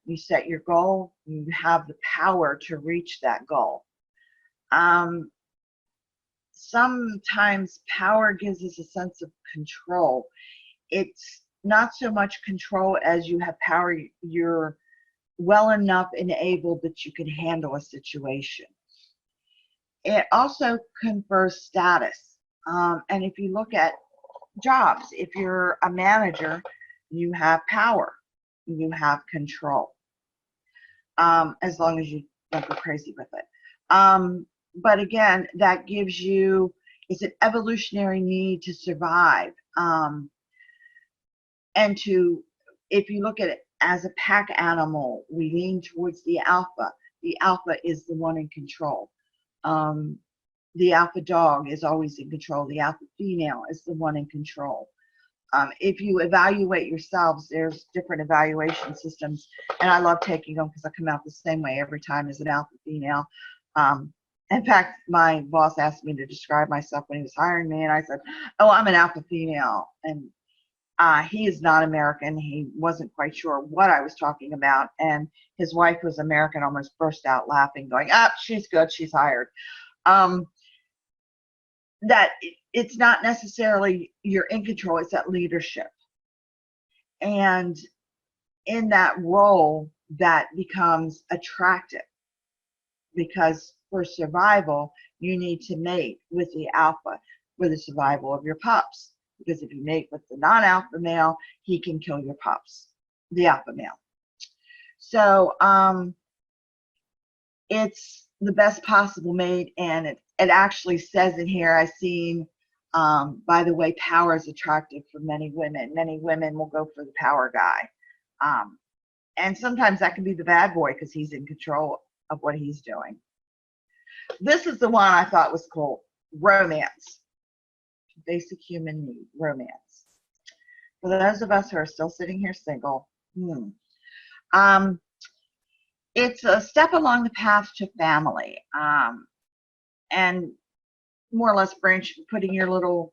S1: You set your goal, you have the power to reach that goal. Sometimes power gives us a sense of control. It's not so much control as you have power, you're well enough enabled that you can handle a situation. It also confers status. And if you look at jobs, if you're a manager, you have power, you have control, as long as you don't go crazy with it. But again, that gives you, it's an evolutionary need to survive. And to, if you look at it as a pack animal, we lean towards the alpha. The alpha is the one in control. The alpha dog is always in control. The alpha female is the one in control. If you evaluate yourselves, there's different evaluation systems, and I love taking them because I come out the same way every time as an alpha female. In fact, my boss asked me to describe myself when he was hiring me, and I said, oh, I'm an alpha female. And he is not American. He wasn't quite sure what I was talking about, and his wife was American, almost burst out laughing, going, she's good, she's hired. That it's not necessarily you're in control, it's that leadership. And in that role, that becomes attractive, because for survival, you need to mate with the alpha for the survival of your pups. Because if you mate with the non-alpha male, he can kill your pups, the alpha male. So it's the best possible mate, and it actually says in here, I've seen, by the way, power is attractive for many women. Many women will go for the power guy. And sometimes that can be the bad boy because he's in control of what he's doing. This is the one I thought was cool. Romance. Basic human need, romance. For those of us who are still sitting here single, it's a step along the path to family, and more or less putting your little,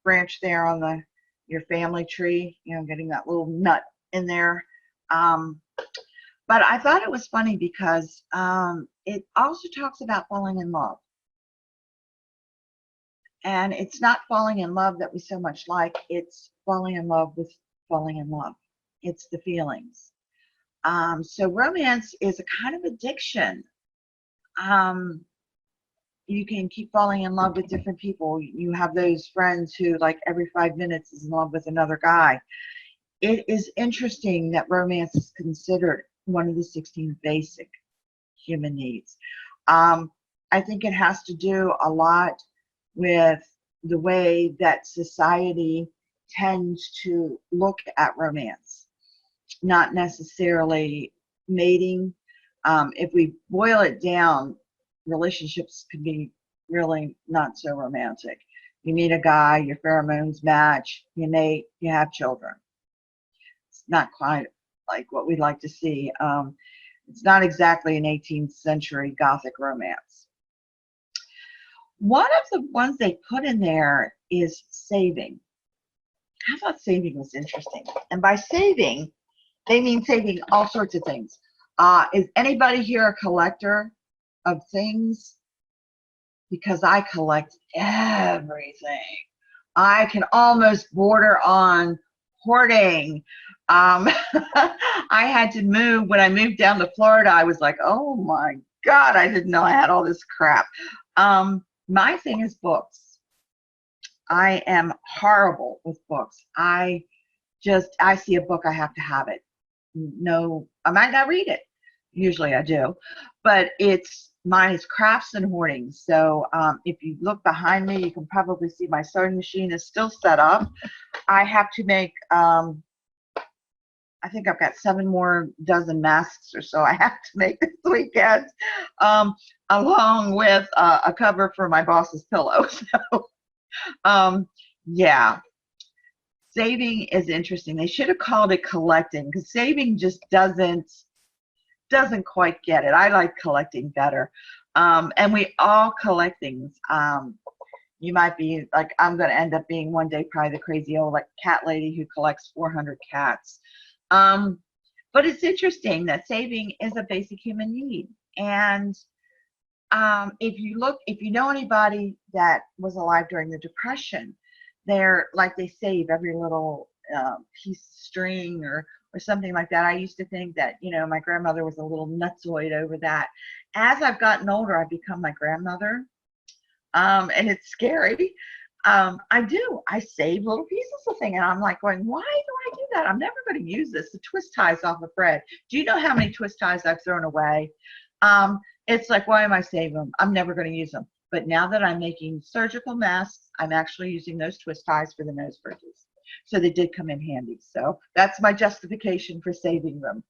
S1: branch there on your family tree, getting that little nut in there. But I thought it was funny because it also talks about falling in love. And it's not falling in love that we so much like, it's falling in love with falling in love. It's the feelings. So romance is a kind of addiction. You can keep falling in love with different people. You have those friends who, like, every 5 minutes is in love with another guy. It is interesting that romance is considered one of the 16 basic human needs. I think it has to do a lot with the way that society tends to look at romance, not necessarily mating. If we boil it down, relationships can be really not so romantic. You meet a guy, your pheromones match, you mate, you have children. It's not quite like what we'd like to see. It's not exactly an 18th century Gothic romance. One of the ones they put in there is saving. I thought saving was interesting. And by saving, they mean saving all sorts of things. Is anybody here a collector of things? Because I collect everything. I can almost border on hoarding. I had to move. When I moved down to Florida, I was like, oh my God, I didn't know I had all this crap. My thing is books. I am horrible with books. I see a book, I have to have it. know, I might not read it. Usually I do, but mine is crafts and hoarding. So if you look behind me, you can probably see my sewing machine is still set up. I have to make, I think I've got 7 more dozen masks or so I have to make this weekend, along with a cover for my boss's pillow. So yeah, saving is interesting. They should have called it collecting, because saving just doesn't quite get it. I like collecting better. And we all collect things. You might be like, I'm going to end up being one day probably the crazy old like cat lady who collects 400 cats. But it's interesting that saving is a basic human need. And if you know anybody that was alive during the Depression, they're like, they save every little piece of string or something like that. I used to think that, my grandmother was a little nutsoid over that. As I've gotten older, I've become my grandmother, and it's scary. I save little pieces of thing, and I'm like going, why do I do that? I'm never going to use this. The twist ties off of bread. Do you know how many twist ties I've thrown away? It's like, why am I saving them? I'm never going to use them. But now that I'm making surgical masks, I'm actually using those twist ties for the nose bridges. So they did come in handy. So that's my justification for saving them.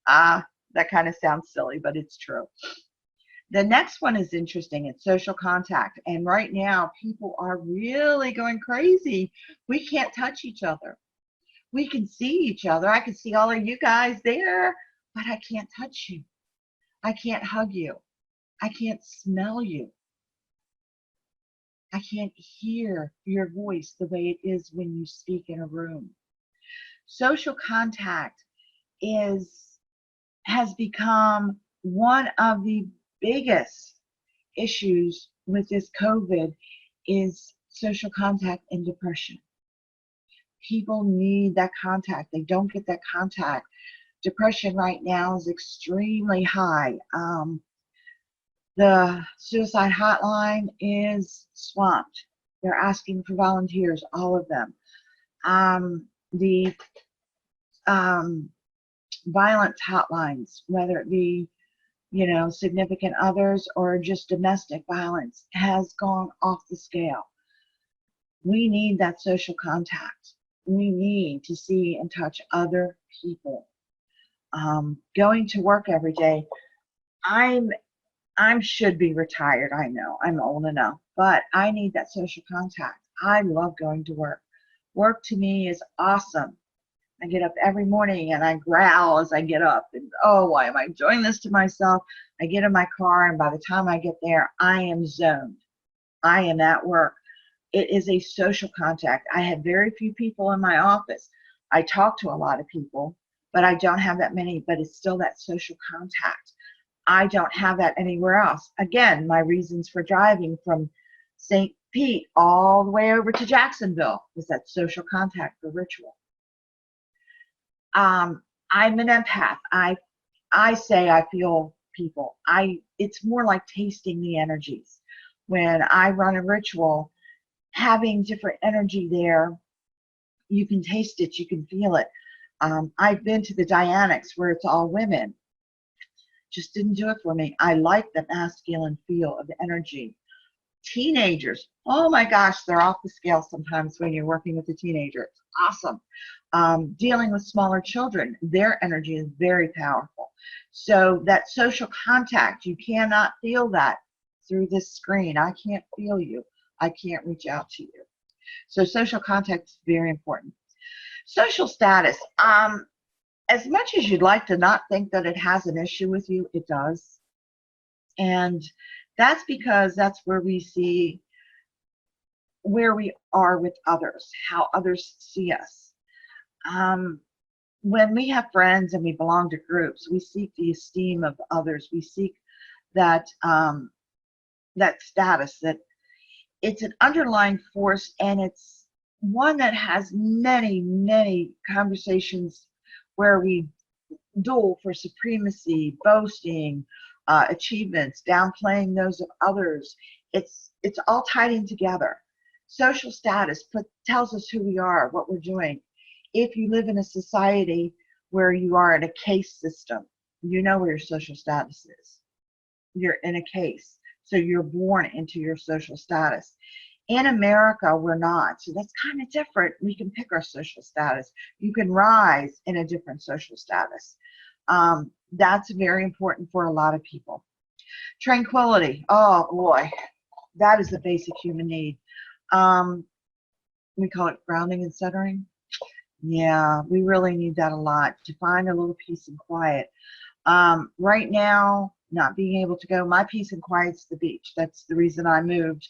S1: That kind of sounds silly, but it's true. The next one is interesting. It's social contact. And right now, people are really going crazy. We can't touch each other. We can see each other. I can see all of you guys there, but I can't touch you. I can't hug you. I can't smell you. I can't hear your voice the way it is when you speak in a room. Social contact has become one of the biggest issues with this COVID is social contact and depression. People need that contact. They don't get that contact. Depression right now is extremely high. The suicide hotline is swamped. They're asking for volunteers, all of them. The violence hotlines, whether it be, significant others or just domestic violence, has gone off the scale. We need that social contact. We need to see and touch other people. Going to work every day, I should be retired. I know I'm old enough, but I need that social contact. I love going to work. Work to me is awesome. I get up every morning and I growl as I get up. And oh, why am I doing this to myself? I get in my car, and by the time I get there, I am zoned. I am at work. It is a social contact. I have very few people in my office. I talk to a lot of people, but I don't have that many, but it's still that social contact. I don't have that anywhere else. Again, my reasons for driving from St. Pete all the way over to Jacksonville was that social contact for ritual. I'm an empath. I say I feel people. It's more like tasting the energies. When I run a ritual, having different energy there, you can taste it, you can feel it. I've been to the Dianics where it's all women. Just didn't do it for me. I like the masculine feel of the energy. Teenagers, oh my gosh, they're off the scale sometimes when you're working with a teenager. It's awesome. Dealing with smaller children, their energy is very powerful. So that social contact, you cannot feel that through this screen. I can't feel you. I can't reach out to you. So social contact is very important. Social status. As much as you'd like to not think that it has an issue with you, it does. And that's because that's where we see where we are with others, how others see us. When we have friends and we belong to groups, we seek the esteem of others. We seek that that status, that it's an underlying force, and it's one that has many, many conversations where we duel for supremacy, boasting, achievements, downplaying those of others. It's all tied in together. Social status tells us who we are, what we're doing. If you live in a society where you are in a case system. You know where your social status is. You're in a case. So you're born into your social status. In America, we're not. So that's kind of different. We can pick our social status. You can rise in a different social status. That's very important for a lot of people. Tranquility. Oh, boy. That is a basic human need. We call it grounding and centering. Yeah, we really need that a lot, to find a little peace and quiet. Right now, not being able to go, my peace and quiet's the beach. That's the reason I moved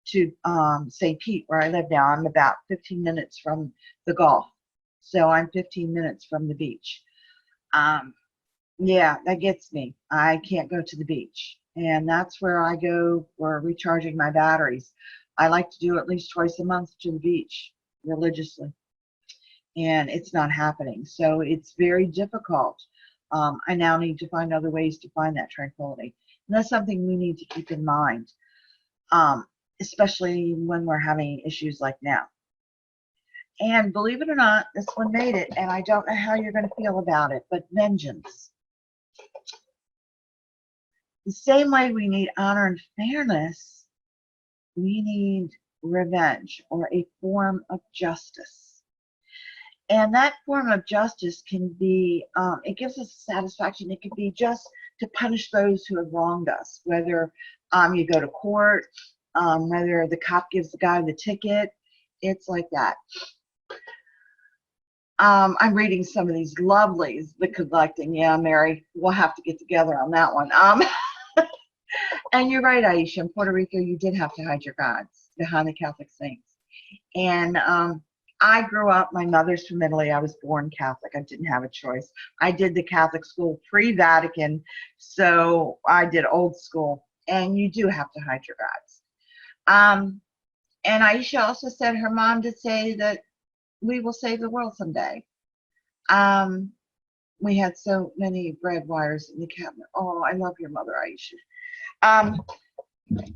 S1: to St. Pete, where I live now. I'm about 15 minutes from the Gulf, so I'm 15 minutes from the beach. Yeah, that gets me. I can't go to the beach, and that's where I go for recharging my batteries. I like to do at least twice a month to the beach religiously, and it's not happening. So it's very difficult. I now need to find other ways to find that tranquility. And that's something we need to keep in mind, especially when we're having issues like now. And believe it or not, this one made it, and I don't know how you're going to feel about it, but vengeance. The same way we need honor and fairness, we need revenge, or a form of justice. And that form of justice can be, it gives us satisfaction. It can be just to punish those who have wronged us, whether you go to court, whether the cop gives the guy the ticket. It's like that. I'm reading some of these lovelies, the collecting. Yeah, Mary, we'll have to get together on that one. And you're right, Aisha. In Puerto Rico, you did have to hide your gods behind the Catholic saints. And I grew up, my mother's from Italy. I was born Catholic. I didn't have a choice. I did the Catholic school pre-Vatican, so I did old school. And you do have to hide your gods. And Aisha also said her mom did say that we will save the world someday. We had so many bread wires in the cabinet. Oh, I love your mother, Aisha.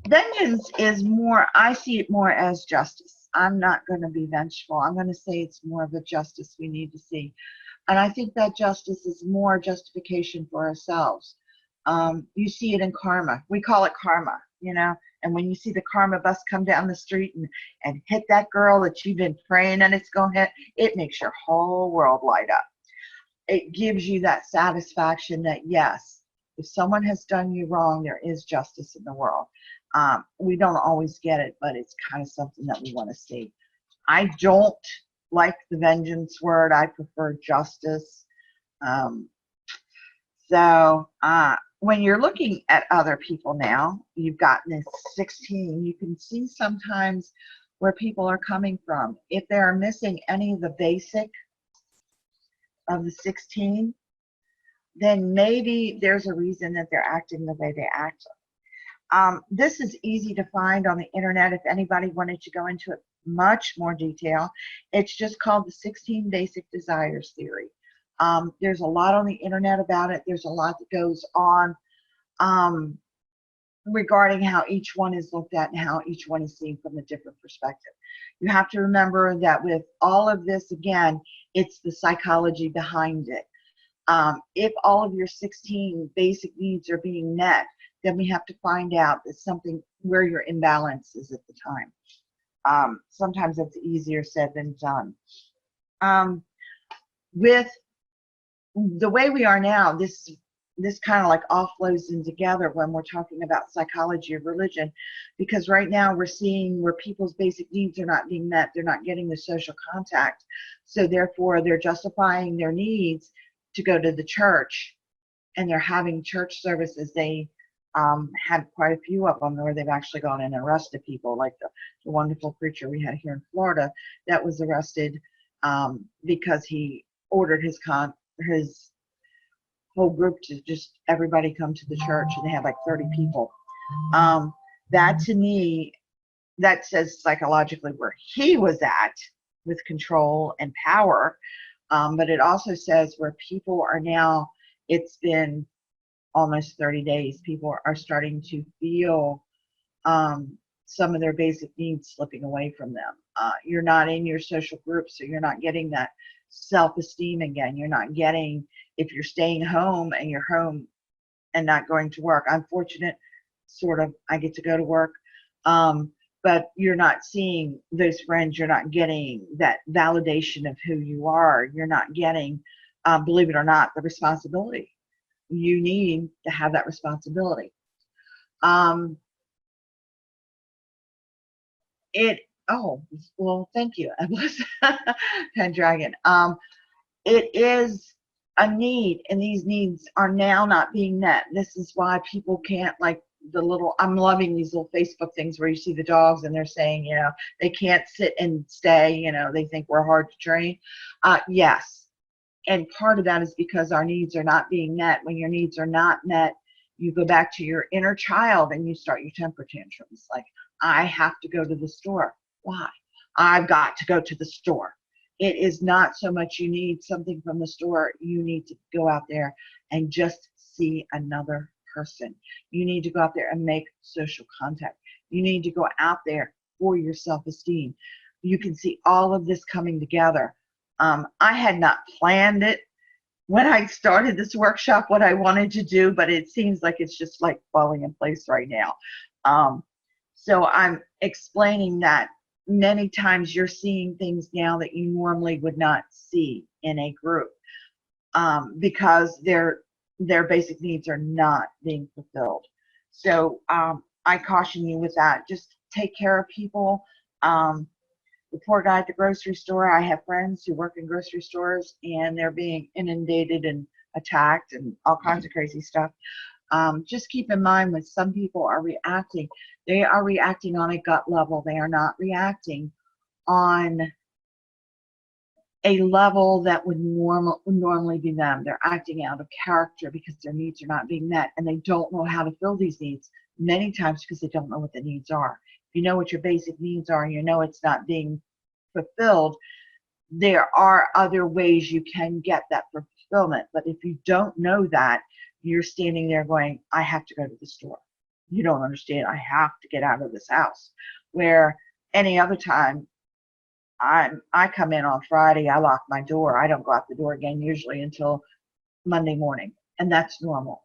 S1: Vengeance is more, I see it more as justice. I'm not going to be vengeful. I'm going to say it's more of a justice we need to see. And I think that justice is more justification for ourselves. You see it in karma. We call it karma, you know. And when you see the karma bus come down the street and hit that girl that you've been praying and it's going to hit, it makes your whole world light up. It gives you that satisfaction that, yes, if someone has done you wrong, there is justice in the world. We don't always get it, but it's kind of something that we want to see. I don't like the vengeance word. I prefer justice. When you're looking at other people now, you've gotten this 16, you can see sometimes where people are coming from. If they're missing any of the basic of the 16, then maybe there's a reason that they're acting the way they act. This is easy to find on the internet if anybody wanted to go into it much more detail. It's just called the 16 Basic Desires Theory. There's a lot on the internet about it. There's a lot that goes on regarding how each one is looked at and how each one is seen from a different perspective. You have to remember that with all of this, again, it's the psychology behind it. If all of your 16 basic needs are being met, then we have to find out that something where your imbalance is at the time. Sometimes it's easier said than done. With the way we are now, this kind of like all flows in together when we're talking about psychology of religion, because right now we're seeing where people's basic needs are not being met. They're not getting the social contact, so therefore they're justifying their needs to go to the church, and they're having church services. They had quite a few of them where they've actually gone and arrested people, like the wonderful preacher we had here in Florida that was arrested because he ordered his whole group to just everybody come to the church, and they had like 30 people. That to me, that says psychologically where he was at with control and power, but it also says where people are now. It's been almost 30 days. People are starting to feel some of their basic needs slipping away from them. You're not in your social group, so you're not getting that self-esteem again. You're not getting, if you're staying home and you're home and not going to work. I'm fortunate, sort of, I get to go to work. But you're not seeing those friends. You're not getting that validation of who you are. You're not getting, believe it or not, the responsibility. You need to have that responsibility. Oh, well, thank you. I was Pendragon. It is a need, and these needs are now not being met. This is why people can't, like, I'm loving these little Facebook things where you see the dogs and they're saying, you know, they can't sit and stay, you know, they think we're hard to train. Yes. And part of that is because our needs are not being met. When your needs are not met, you go back to your inner child and you start your temper tantrums. Like, I have to go to the store. Why? I've got to go to the store. It is not so much you need something from the store. You need to go out there and just see another person. You need to go out there and make social contact. You need to go out there for your self-esteem. You can see all of this coming together. I had not planned it when I started this workshop, what I wanted to do, but it seems like it's just like falling in place right now. So I'm explaining that many times you're seeing things now that you normally would not see in a group, because their basic needs are not being fulfilled. So I caution you with that. Just take care of people. The poor guy at the grocery store, I have friends who work in grocery stores and they're being inundated and attacked and all kinds of crazy stuff. Just keep in mind, when some people are reacting, they are reacting on a gut level. They are not reacting on a level that would normally be them. They're acting out of character because their needs are not being met, and they don't know how to fill these needs, many times because they don't know what the needs are. If you know what your basic needs are and you know it's not being fulfilled, there are other ways you can get that fulfillment. But if you don't know that, you're standing there going, I have to go to the store. You don't understand. I have to get out of this house. Where any other time, I come in on Friday, I lock my door. I don't go out the door again usually until Monday morning, and that's normal.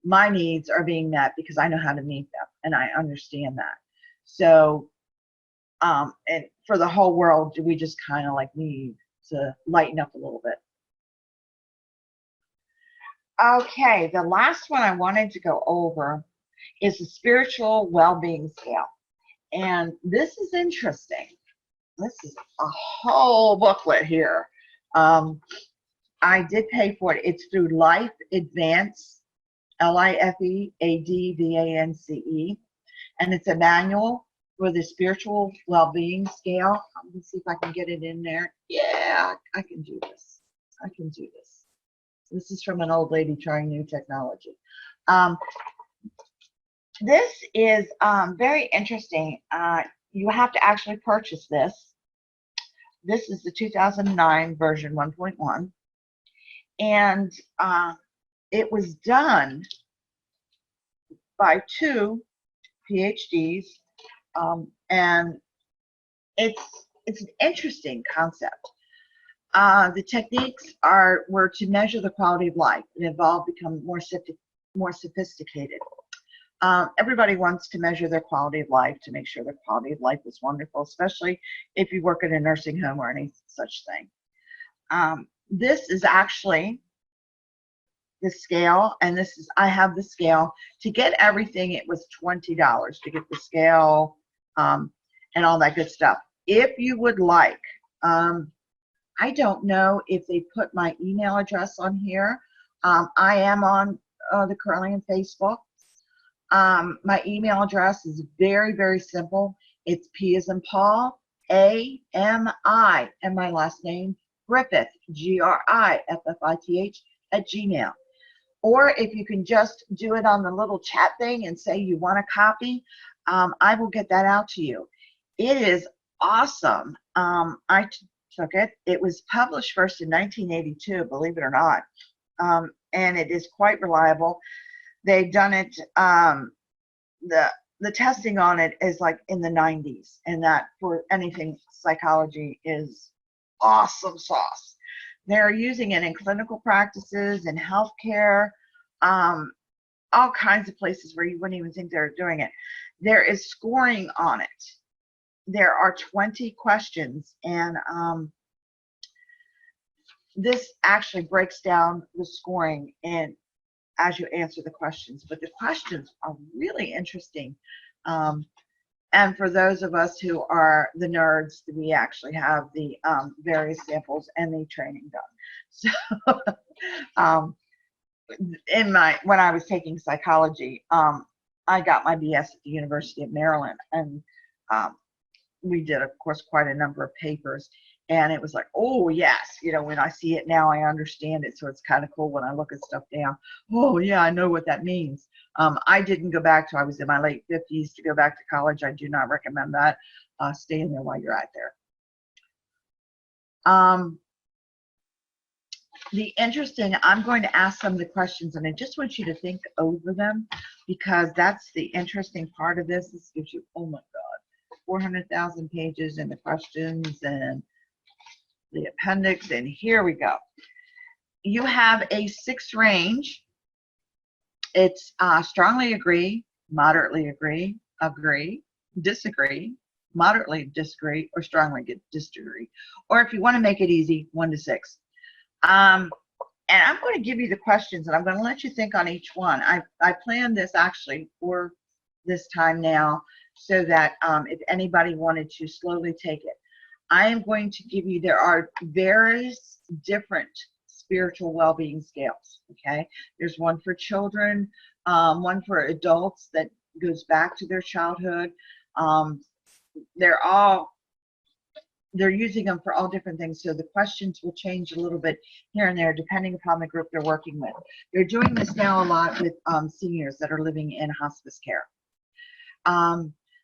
S1: My needs are being met because I know how to meet them, and I understand that. So, and for the whole world, we just kind of like need to lighten up a little bit. Okay, the last one I wanted to go over is the spiritual well-being scale. And this is interesting. This is a whole booklet here. I did pay for it. It's through Life Advance, LIFEADVANCE. And it's a manual for the spiritual well-being scale. Let me see if I can get it in there. Yeah, I can do this. I can do this. This is from an old lady trying new technology. This is very interesting. You have to actually purchase this. This is the 2009 version 1.1. And it was done by 2 PhDs. And it's an interesting concept. The techniques were to measure the quality of life. It involved becoming more sophisticated. Everybody wants to measure their quality of life to make sure their quality of life is wonderful, especially if you work in a nursing home or any such thing. This is actually the scale, and I have the scale. To get everything, it was $20 to get the scale and all that good stuff. If you would like, I don't know if they put my email address on here. I am on the Currently on Facebook. My email address is very, very simple. It's P as in Paul, A-M-I, and my last name, Griffith, Griffith @gmail. Or if you can just do it on the little chat thing and say you want a copy, I will get that out to you. It is awesome. I took it. It was published first in 1982, believe it or not, and it is quite reliable. They've done it, the the testing on it is like in the 90s, and that for anything psychology is awesome sauce. They're using it in clinical practices, in healthcare, all kinds of places where you wouldn't even think they're doing it. There is scoring on it. There are 20 questions, and this actually breaks down the scoring in as you answer the questions. But the questions are really interesting. And for those of us who are the nerds, we actually have the various samples and the training done. So when I was taking psychology, I got my BS at the University of Maryland, and we did, of course, quite a number of papers. And it was like, oh, yes, when I see it now, I understand it. So it's kind of cool when I look at stuff down. Oh, yeah, I know what that means. I didn't go back till I was in my late 50s to go back to college. I do not recommend that. Stay in there while you're out there. I'm going to ask some of the questions, and I just want you to think over them, because that's the interesting part of this. This gives you, oh my God, 400,000 pages and the questions and the appendix, and here we go. You have a 6 range. It's strongly agree, moderately agree, disagree, moderately disagree, or strongly disagree. Or if you want to make it easy, 1 to 6. And I'm going to give you the questions, and I'm going to let you think on each one. I planned this actually for this time now, so that if anybody wanted to slowly take it. I am going to give you, there are various different spiritual well-being scales, okay? There's one for children, one for adults that goes back to their childhood. They're using them for all different things, so the questions will change a little bit here and there depending upon the group they're working with. They're doing this now a lot with seniors that are living in hospice care.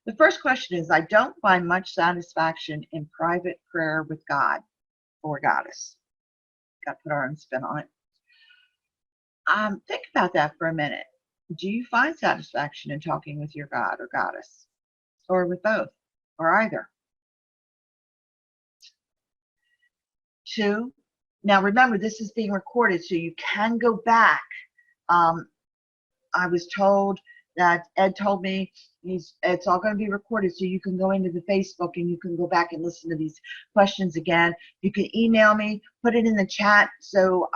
S1: The first question is, I don't find much satisfaction in private prayer with God or Goddess. Got to put our own spin on it. Think about that for a minute. Do you find satisfaction in talking with your God or Goddess? Or with both? Or either? 2, now remember, this is being recorded, so you can go back. I was told that Ed told me it's all going to be recorded, so you can go into the Facebook and you can go back and listen to these questions again. You can email me, put it in the chat, so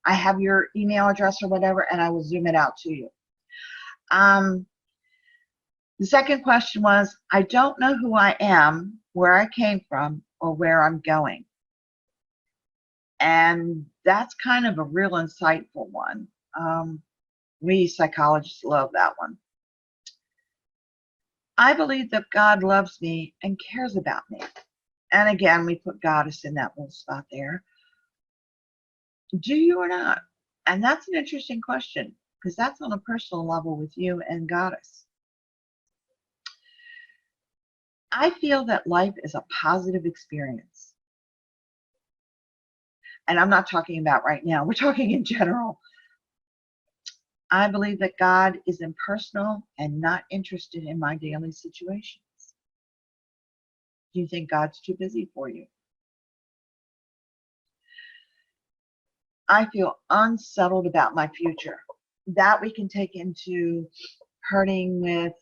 S1: I have your email address or whatever, and I will zoom it out to you. The second question was, I don't know who I am, where I came from, or where I'm going. And that's kind of a real insightful one. We psychologists love that one. I believe that God loves me and cares about me. And again, we put Goddess in that little spot there. Do you or not? And that's an interesting question, because that's on a personal level with you and Goddess. I feel that life is a positive experience. And I'm not talking about right now. We're talking in general. I believe that God is impersonal and not interested in my daily situations. Do you think God's too busy for you? I feel unsettled about my future. That we can take into hurting with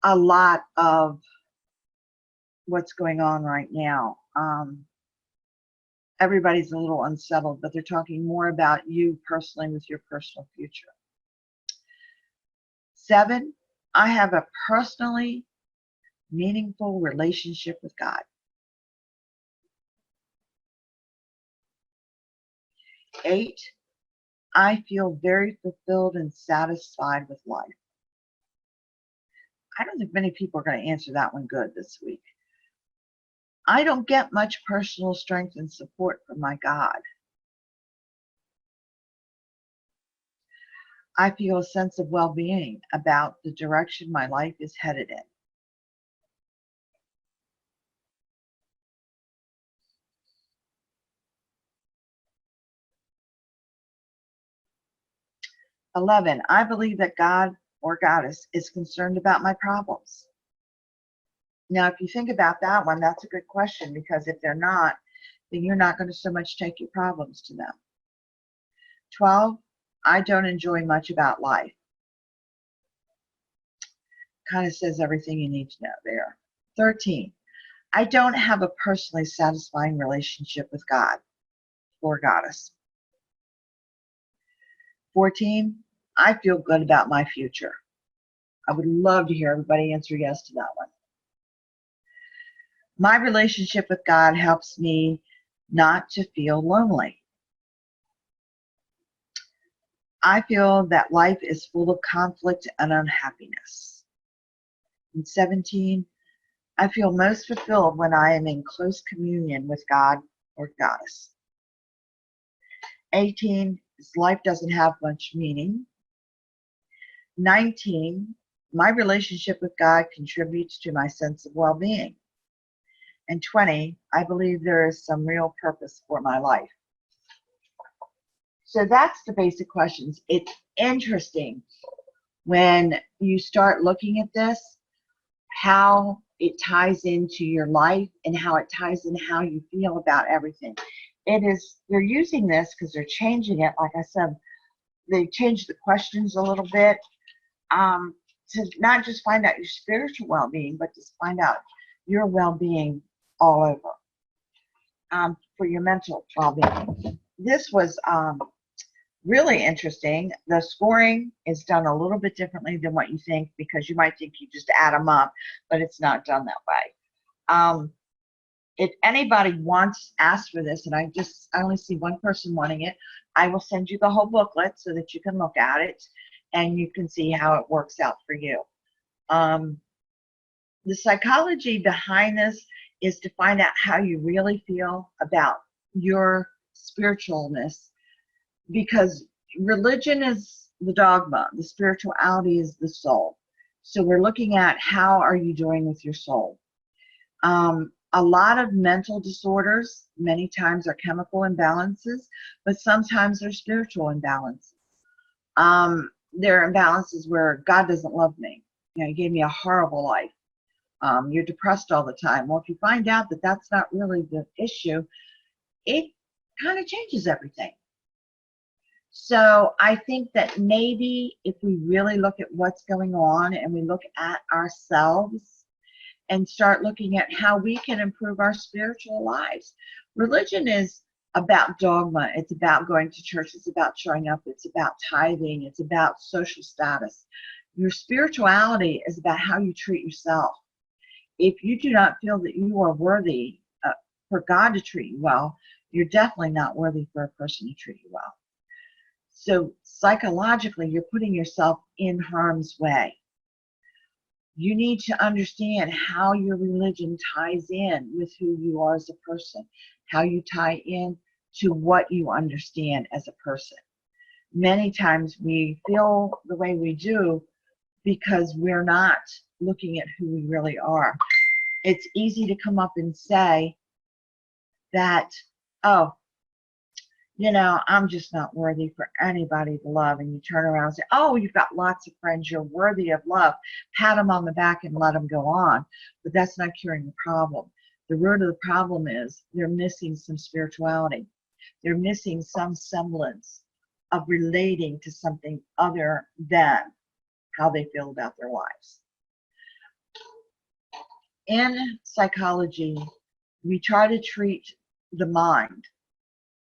S1: a lot of what's going on right now. Everybody's a little unsettled, but they're talking more about you personally with your personal future. 7, I have a personally meaningful relationship with God. 8, I feel very fulfilled and satisfied with life. I don't think many people are going to answer that one good this week. I don't get much personal strength and support from my God. I feel a sense of well-being about the direction my life is headed in. 11, I believe that God or goddess is concerned about my problems? Now, if you think about that one, that's a good question, because if they're not, then you're not going to so much take your problems to them. 12, I don't enjoy much about life. Kind of says everything you need to know there. 13, I don't have a personally satisfying relationship with God or goddess. 14, I feel good about my future. I would love to hear everybody answer yes to that one. My relationship with God helps me not to feel lonely. I feel that life is full of conflict and unhappiness. And 17, I feel most fulfilled when I am in close communion with God or goddess. 18, life doesn't have much meaning. 19, my relationship with God contributes to my sense of well-being. And 20, I believe there is some real purpose for my life. So that's the basic questions. It's interesting when you start looking at this, how it ties into your life and how it ties in how you feel about everything. They're using this because they're changing it. Like I said, they changed the questions a little bit to not just find out your spiritual well-being, but just find out your well-being all over, for your mental well-being. This was really interesting. The scoring is done a little bit differently than what you think, because you might think you just add them up, but it's not done that way. If anybody asks for this, and I only see one person wanting it, I will send you the whole booklet so that you can look at it and you can see how it works out for you. The psychology behind this is to find out how you really feel about your spiritualness, because religion is the dogma, the spirituality is the soul. So we're looking at how are you doing with your soul. A lot of mental disorders many times are chemical imbalances, but sometimes they're spiritual imbalances. There are imbalances where God doesn't love me. He gave me a horrible life. You're depressed all the time. Well, if you find out that that's not really the issue, it kind of changes everything. So I think that maybe if we really look at what's going on and we look at ourselves and start looking at how we can improve our spiritual lives. Religion is about dogma. It's about going to church. It's about showing up. It's about tithing. It's about social status. Your spirituality is about how you treat yourself. If you do not feel that you are worthy for God to treat you well, you're definitely not worthy for a person to treat you well. So psychologically, you're putting yourself in harm's way. You need to understand how your religion ties in with who you are as a person, how you tie in to what you understand as a person. Many times we feel the way we do because we're not looking at who we really are. It's easy to come up and say that, oh, I'm just not worthy for anybody to love. And you turn around and say, oh, you've got lots of friends. You're worthy of love. Pat them on the back and let them go on. But that's not curing the problem. The root of the problem is they're missing some spirituality. They're missing some semblance of relating to something other than how they feel about their lives. In psychology, we try to treat the mind,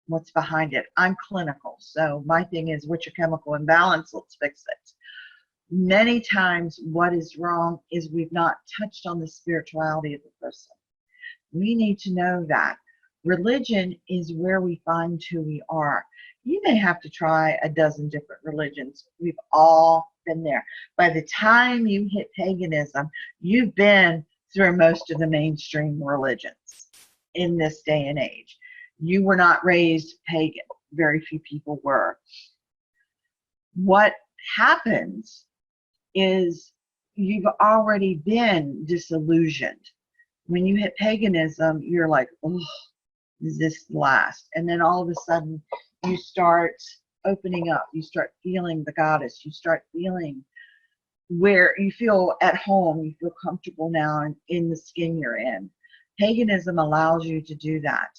S1: what's behind it. I'm clinical, so my thing is, what's your chemical imbalance? Let's fix it. Many times what is wrong is we've not touched on the spirituality of the person. We need to know that. Religion is where we find who we are. You may have to try a dozen different religions. We've all been there. By the time you hit paganism, you've been through most of the mainstream religions in this day and age. You were not raised pagan. Very few people were. What happens is you've already been disillusioned. When you hit paganism, you're like, oh, is this last? And then all of a sudden, you start opening up. You start feeling the goddess. You start feeling where you feel at home, you feel comfortable now in the skin you're in. Paganism allows you to do that.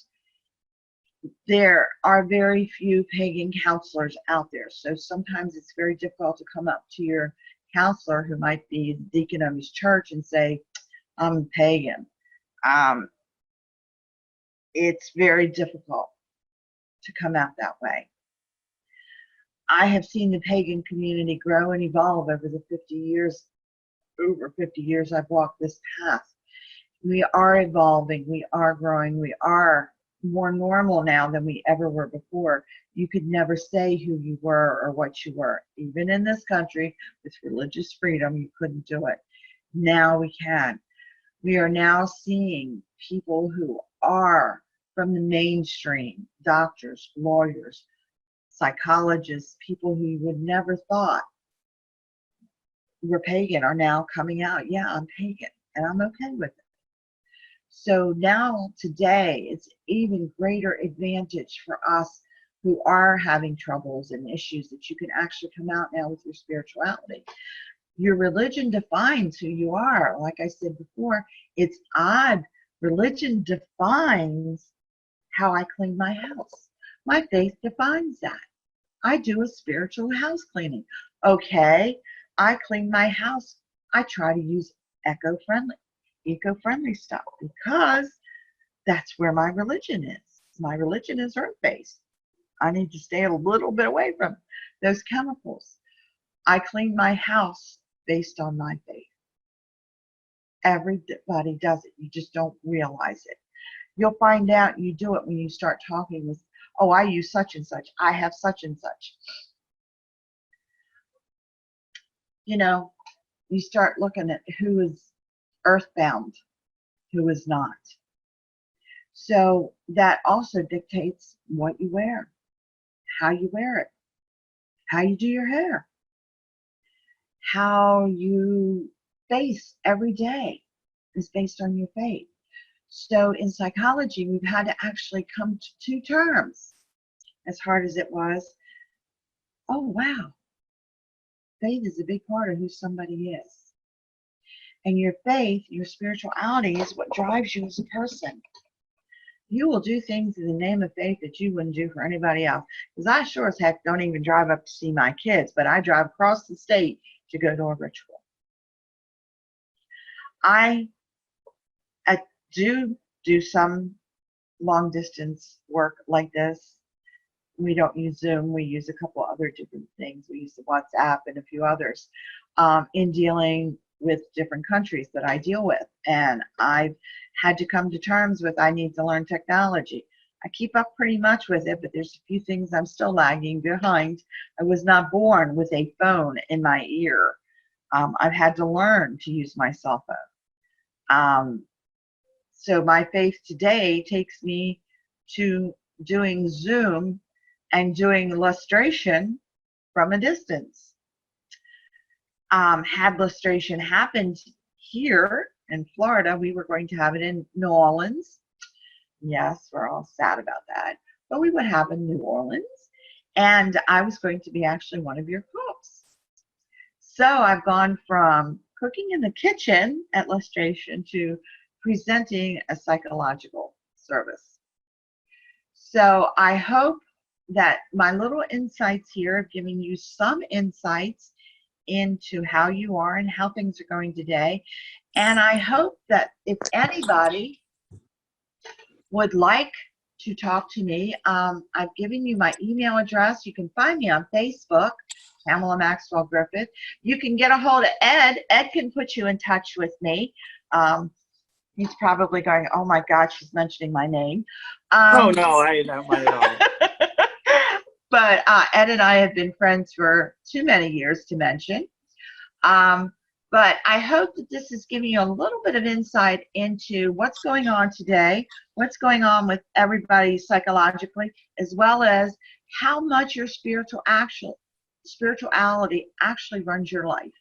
S1: There are very few pagan counselors out there, so sometimes it's very difficult to come up to your counselor, who might be the deacon of his church, and say, I'm pagan. It's very difficult to come out that way. I have seen the pagan community grow and evolve over the 50 years, over 50 years I've walked this path. We are evolving, we are growing, we are more normal now than we ever were before. You could never say who you were or what you were. Even in this country, with religious freedom, you couldn't do it. Now we can. We are now seeing people who are from the mainstream, doctors, lawyers, psychologists, people who you would never thought were pagan are now coming out. Yeah, I'm pagan, and I'm okay with it. So now, today, it's even greater advantage for us who are having troubles and issues that you can actually come out now with your spirituality. Your religion defines who you are. Like I said before, it's odd. Religion defines how I clean my house. My faith defines that. I do a spiritual house cleaning. Okay, I clean my house. I try to use eco-friendly stuff, because that's where my religion is. My religion is earth-based. I need to stay a little bit away from those chemicals. I clean my house based on my faith. Everybody does it. You just don't realize it. You'll find out you do it when you start talking with, oh, I use such and such. I have such and such. You know, you start looking at who is earthbound, who is not. So that also dictates what you wear, how you wear it, how you do your hair, how you face every day is based on your faith. So in psychology, we've had to actually come to terms, as hard as it was. Oh, wow. Faith is a big part of who somebody is. And your faith, your spirituality, is what drives you as a person. You will do things in the name of faith that you wouldn't do for anybody else. Because I sure as heck don't even drive up to see my kids, but I drive across the state to go to a ritual. I do some long distance work like this. We don't use Zoom. We use a couple other different things. We use the WhatsApp and a few others in dealing with different countries that I deal with. And I've had to come to terms with, I need to learn technology. I keep up pretty much with it, but there's a few things I'm still lagging behind. I was not born with a phone in my ear. I've had to learn to use my cell phone. So my faith today takes me to doing Zoom and doing illustration from a distance. Had illustration happened here in Florida, we were going to have it in New Orleans. Yes, we're all sad about that. But we would have in New Orleans, and I was going to be actually one of your cooks. So I've gone from cooking in the kitchen at illustration to presenting a psychological service. So I hope that my little insights here have given you some insights into how you are and how things are going today. And I hope that if anybody would like to talk to me, I've given you my email address. You can find me on Facebook, Pamela Maxwell Griffith. You can get a hold of Ed. Ed can put you in touch with me. He's probably going, oh my God, she's mentioning my name.
S2: Oh no, I don't mind at all.
S1: But Ed and I have been friends for too many years to mention. But I hope that this is giving you a little bit of insight into what's going on today, what's going on with everybody psychologically, as well as how much your spirituality actually runs your life.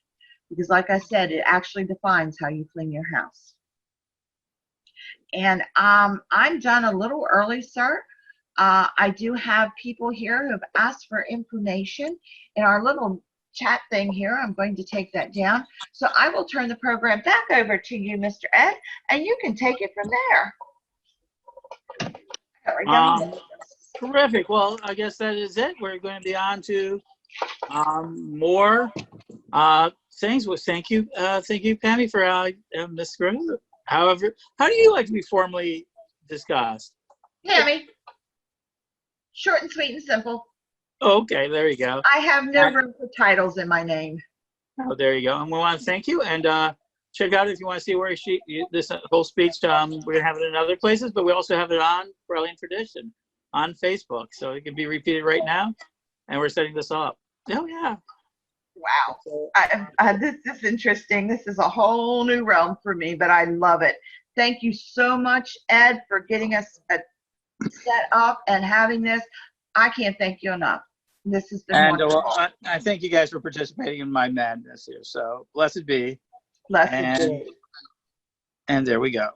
S1: Because like I said, it actually defines how you clean your house. And I'm done a little early, sir. I do have people here who have asked for information in our little chat thing here. I'm going to take that down. So I will turn the program back over to you, Mr. Ed, and you can take it from there. There we go.
S2: Terrific. Well, I guess that is it. We're going to be on to more things. Well, thank you, Pammy, for Miss Griffith. However, how do you like to be formally discussed?
S1: Pammy, short and sweet and simple.
S2: Okay, there you go.
S1: I have no room for titles in my name.
S2: Oh, there you go. And we want to thank you. And check out if you want to see where this whole speech. We're going to have it in other places, but we also have it on Brilliant Tradition on Facebook, so it can be repeated right now. And we're setting this up. Oh yeah.
S1: Wow. This is interesting. This is a whole new realm for me, but I love it. Thank you so much, Ed, for getting us set up and having this. I can't thank you enough. This has been wonderful.
S2: I thank you guys for participating in my madness here. So blessed be.
S1: Blessed be.
S2: And there we go.